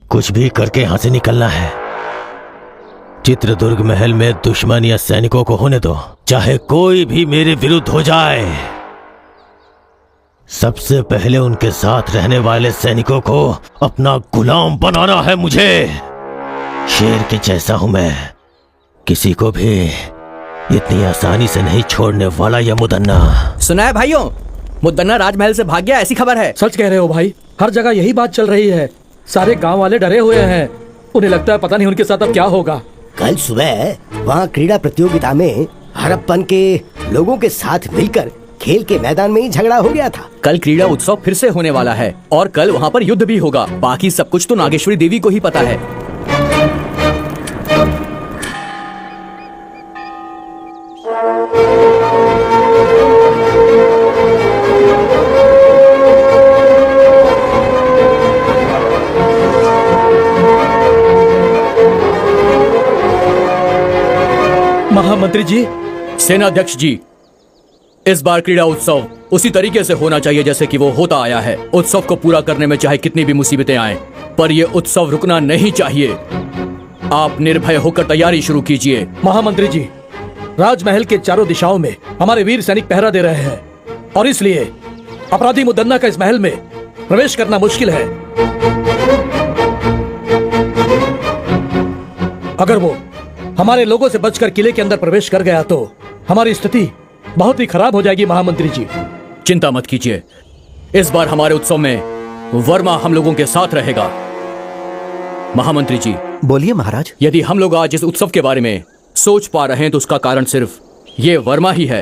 Speaker 2: कुछ भी करके यहां से निकलना है। चित्रदुर्ग महल में दुश्मन या सैनिकों को होने दो, चाहे कोई भी मेरे विरुद्ध हो जाए। सबसे पहले उनके साथ रहने वाले सैनिकों को अपना गुलाम बनाना है मुझे। शेर के जैसा हूं मैं, किसी को भी इतनी आसानी से नहीं छोड़ने वाला यह मुदन्ना।
Speaker 10: सुना है भाइयों, मुदन्ना राजमहल से भाग गया, ऐसी खबर है।
Speaker 4: सच कह रहे हो भाई, हर जगह यही बात चल रही है। सारे गांव वाले डरे हुए हैं। उन्हें लगता है पता नहीं उनके साथ अब क्या होगा।
Speaker 12: कल सुबह वहाँ क्रीड़ा प्रतियोगिता में हड़प्पन के लोगों के साथ मिलकर खेल के मैदान में ही झगड़ा हो गया था।
Speaker 3: कल क्रीड़ा उत्सव फिर से होने वाला है और कल वहाँ पर युद्ध भी होगा। बाकी सब कुछ तो नागेश्वरी देवी को ही पता है।
Speaker 4: महामंत्री जी,
Speaker 3: सेनाध्यक्ष जी, इस बार क्रीड़ा उत्सव उसी तरीके से होना चाहिए जैसे कि वो होता आया है। उत्सव को पूरा करने में चाहे कितनी भी मुसीबतें आएं, पर यह उत्सव रुकना नहीं चाहिए। आप निर्भय होकर तैयारी शुरू कीजिए।
Speaker 4: महामंत्री जी, राजमहल के चारों दिशाओं में हमारे वीर सैनिक पहरा दे रहे हैं और इसलिए अपराधी मुदन्ना का इस महल में प्रवेश करना मुश्किल है। अगर वो हमारे लोगों से बचकर किले के अंदर प्रवेश कर गया तो हमारी स्थिति बहुत ही खराब हो जाएगी। महामंत्री जी,
Speaker 3: चिंता मत कीजिए, इस बार हमारे उत्सव में वर्मा हम लोगों के साथ रहेगा। महामंत्री जी,
Speaker 6: बोलिए महाराज।
Speaker 3: यदि हम लोग आज इस उत्सव के बारे में सोच पा रहे हैं तो उसका कारण सिर्फ ये वर्मा ही है।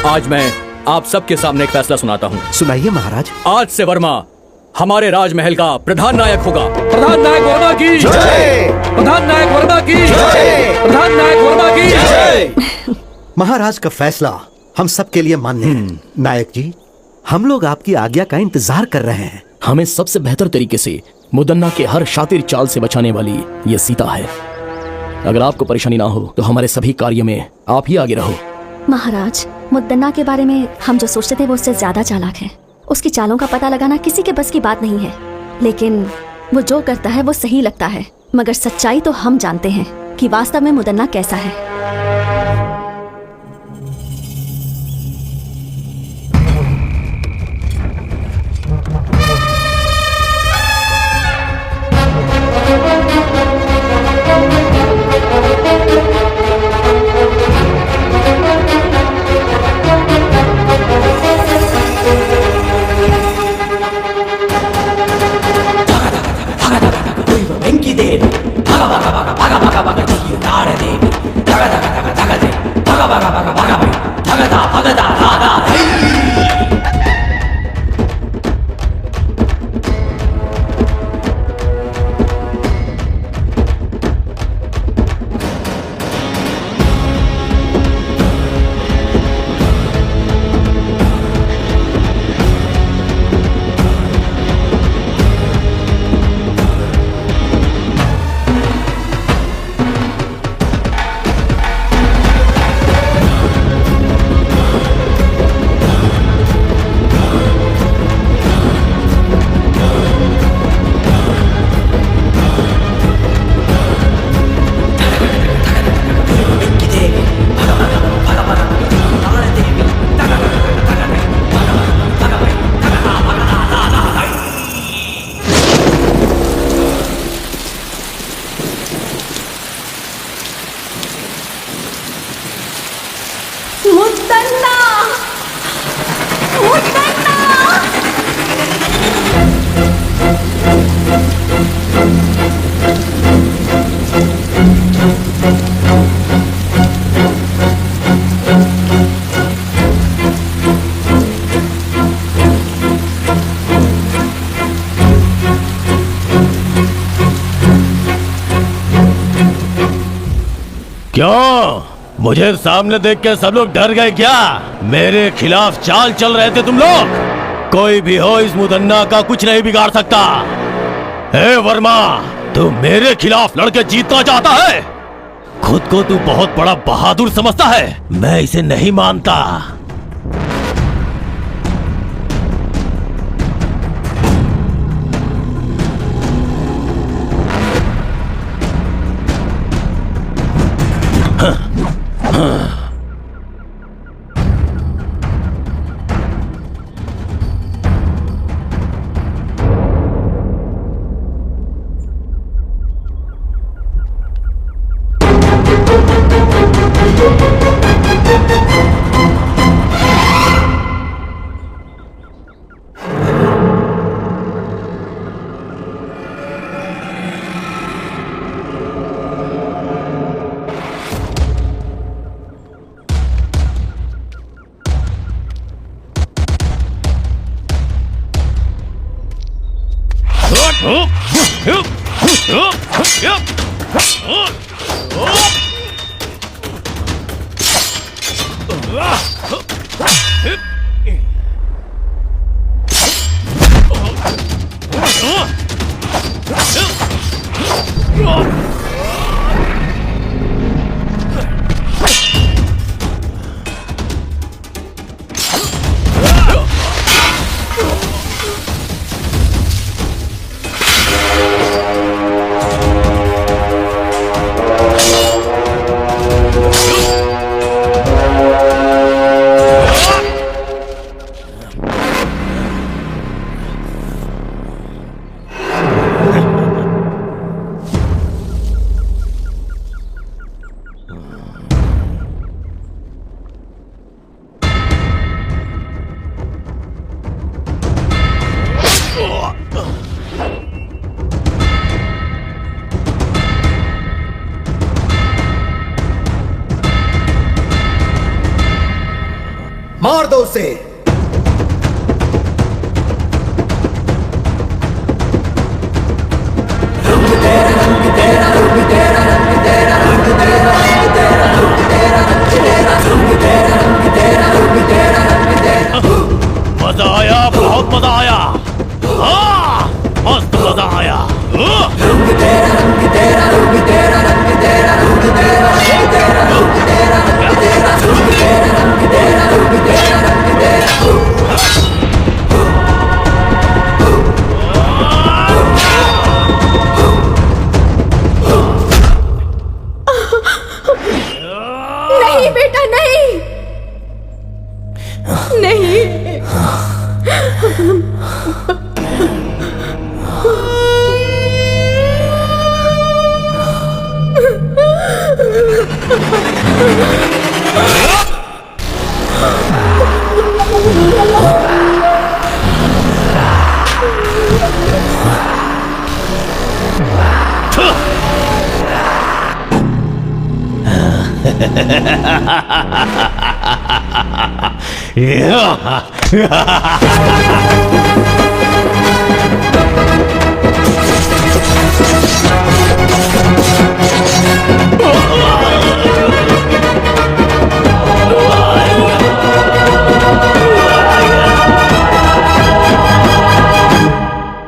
Speaker 3: आज मैं आप सबके सामने एक फैसला सुनाता हूँ।
Speaker 6: सुनाइए महाराज।
Speaker 3: आज से वर्मा हमारे राजमहल का प्रधान नायक होगा। प्रधान नायक वर्मा की जय। प्रधान नायक वर्मा की जय। प्रधान नायक वर्मा की जय।
Speaker 6: महाराज का फैसला हम सबके लिए मान्य है। नायक जी, हम लोग आपकी आज्ञा का इंतजार कर रहे हैं।
Speaker 13: हमें सबसे बेहतर तरीके से मुदन्ना के हर शातिर चाल से बचाने वाली ये सीता है। अगर आपको परेशानी ना हो तो हमारे सभी कार्य में आप ही आगे रहो।
Speaker 9: महाराज, मुद्दन्ना के बारे में हम जो सोचते थे वो उससे ज्यादा चालाक है। उसकी चालों का पता लगाना किसी के बस की बात नहीं है, लेकिन वो जो करता है वो सही लगता है। मगर सच्चाई तो हम जानते हैं कि वास्तव में मुदन्ना कैसा है।
Speaker 2: क्यों? मुझे सामने देख के सब लोग डर गए क्या? मेरे खिलाफ चाल चल रहे थे तुम लोग? कोई भी हो, इस मुदन्ना का कुछ नहीं बिगाड़ सकता। हे वर्मा, तू मेरे खिलाफ लड़के जीतना चाहता है? खुद को तू बहुत बड़ा बहादुर समझता है। मैं इसे नहीं मानता।
Speaker 6: उसे।
Speaker 2: मजा आया, बहुत मजा आया। हाँ, मस्त मजा आया।
Speaker 9: नहीं बेटा, नहीं नहीं।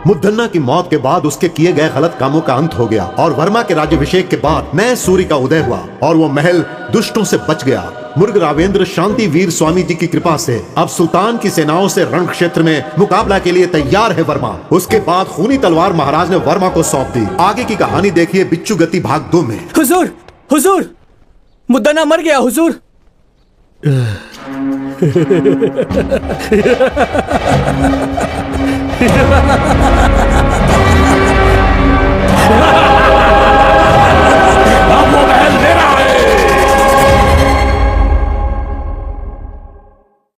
Speaker 8: मुद्दन्ना की मौत के बाद उसके किए गए गलत कामों का अंत हो गया और वर्मा के राज्याभिषेक के बाद नए सूर्य का उदय हुआ और वो महल दुष्टों से बच गया। मुर्ग रावेंद्र शांति वीर स्वामी जी की कृपा से अब सुल्तान की सेनाओं से रण क्षेत्र में मुकाबला के लिए तैयार है वर्मा। उसके बाद खूनी तलवार महाराज ने वर्मा को सौंप दी। आगे की कहानी देखिए बिच्छू गति भाग 2 में।
Speaker 13: हुजूर, हुजूर, मुद्दन्ना मर गया हुजूर।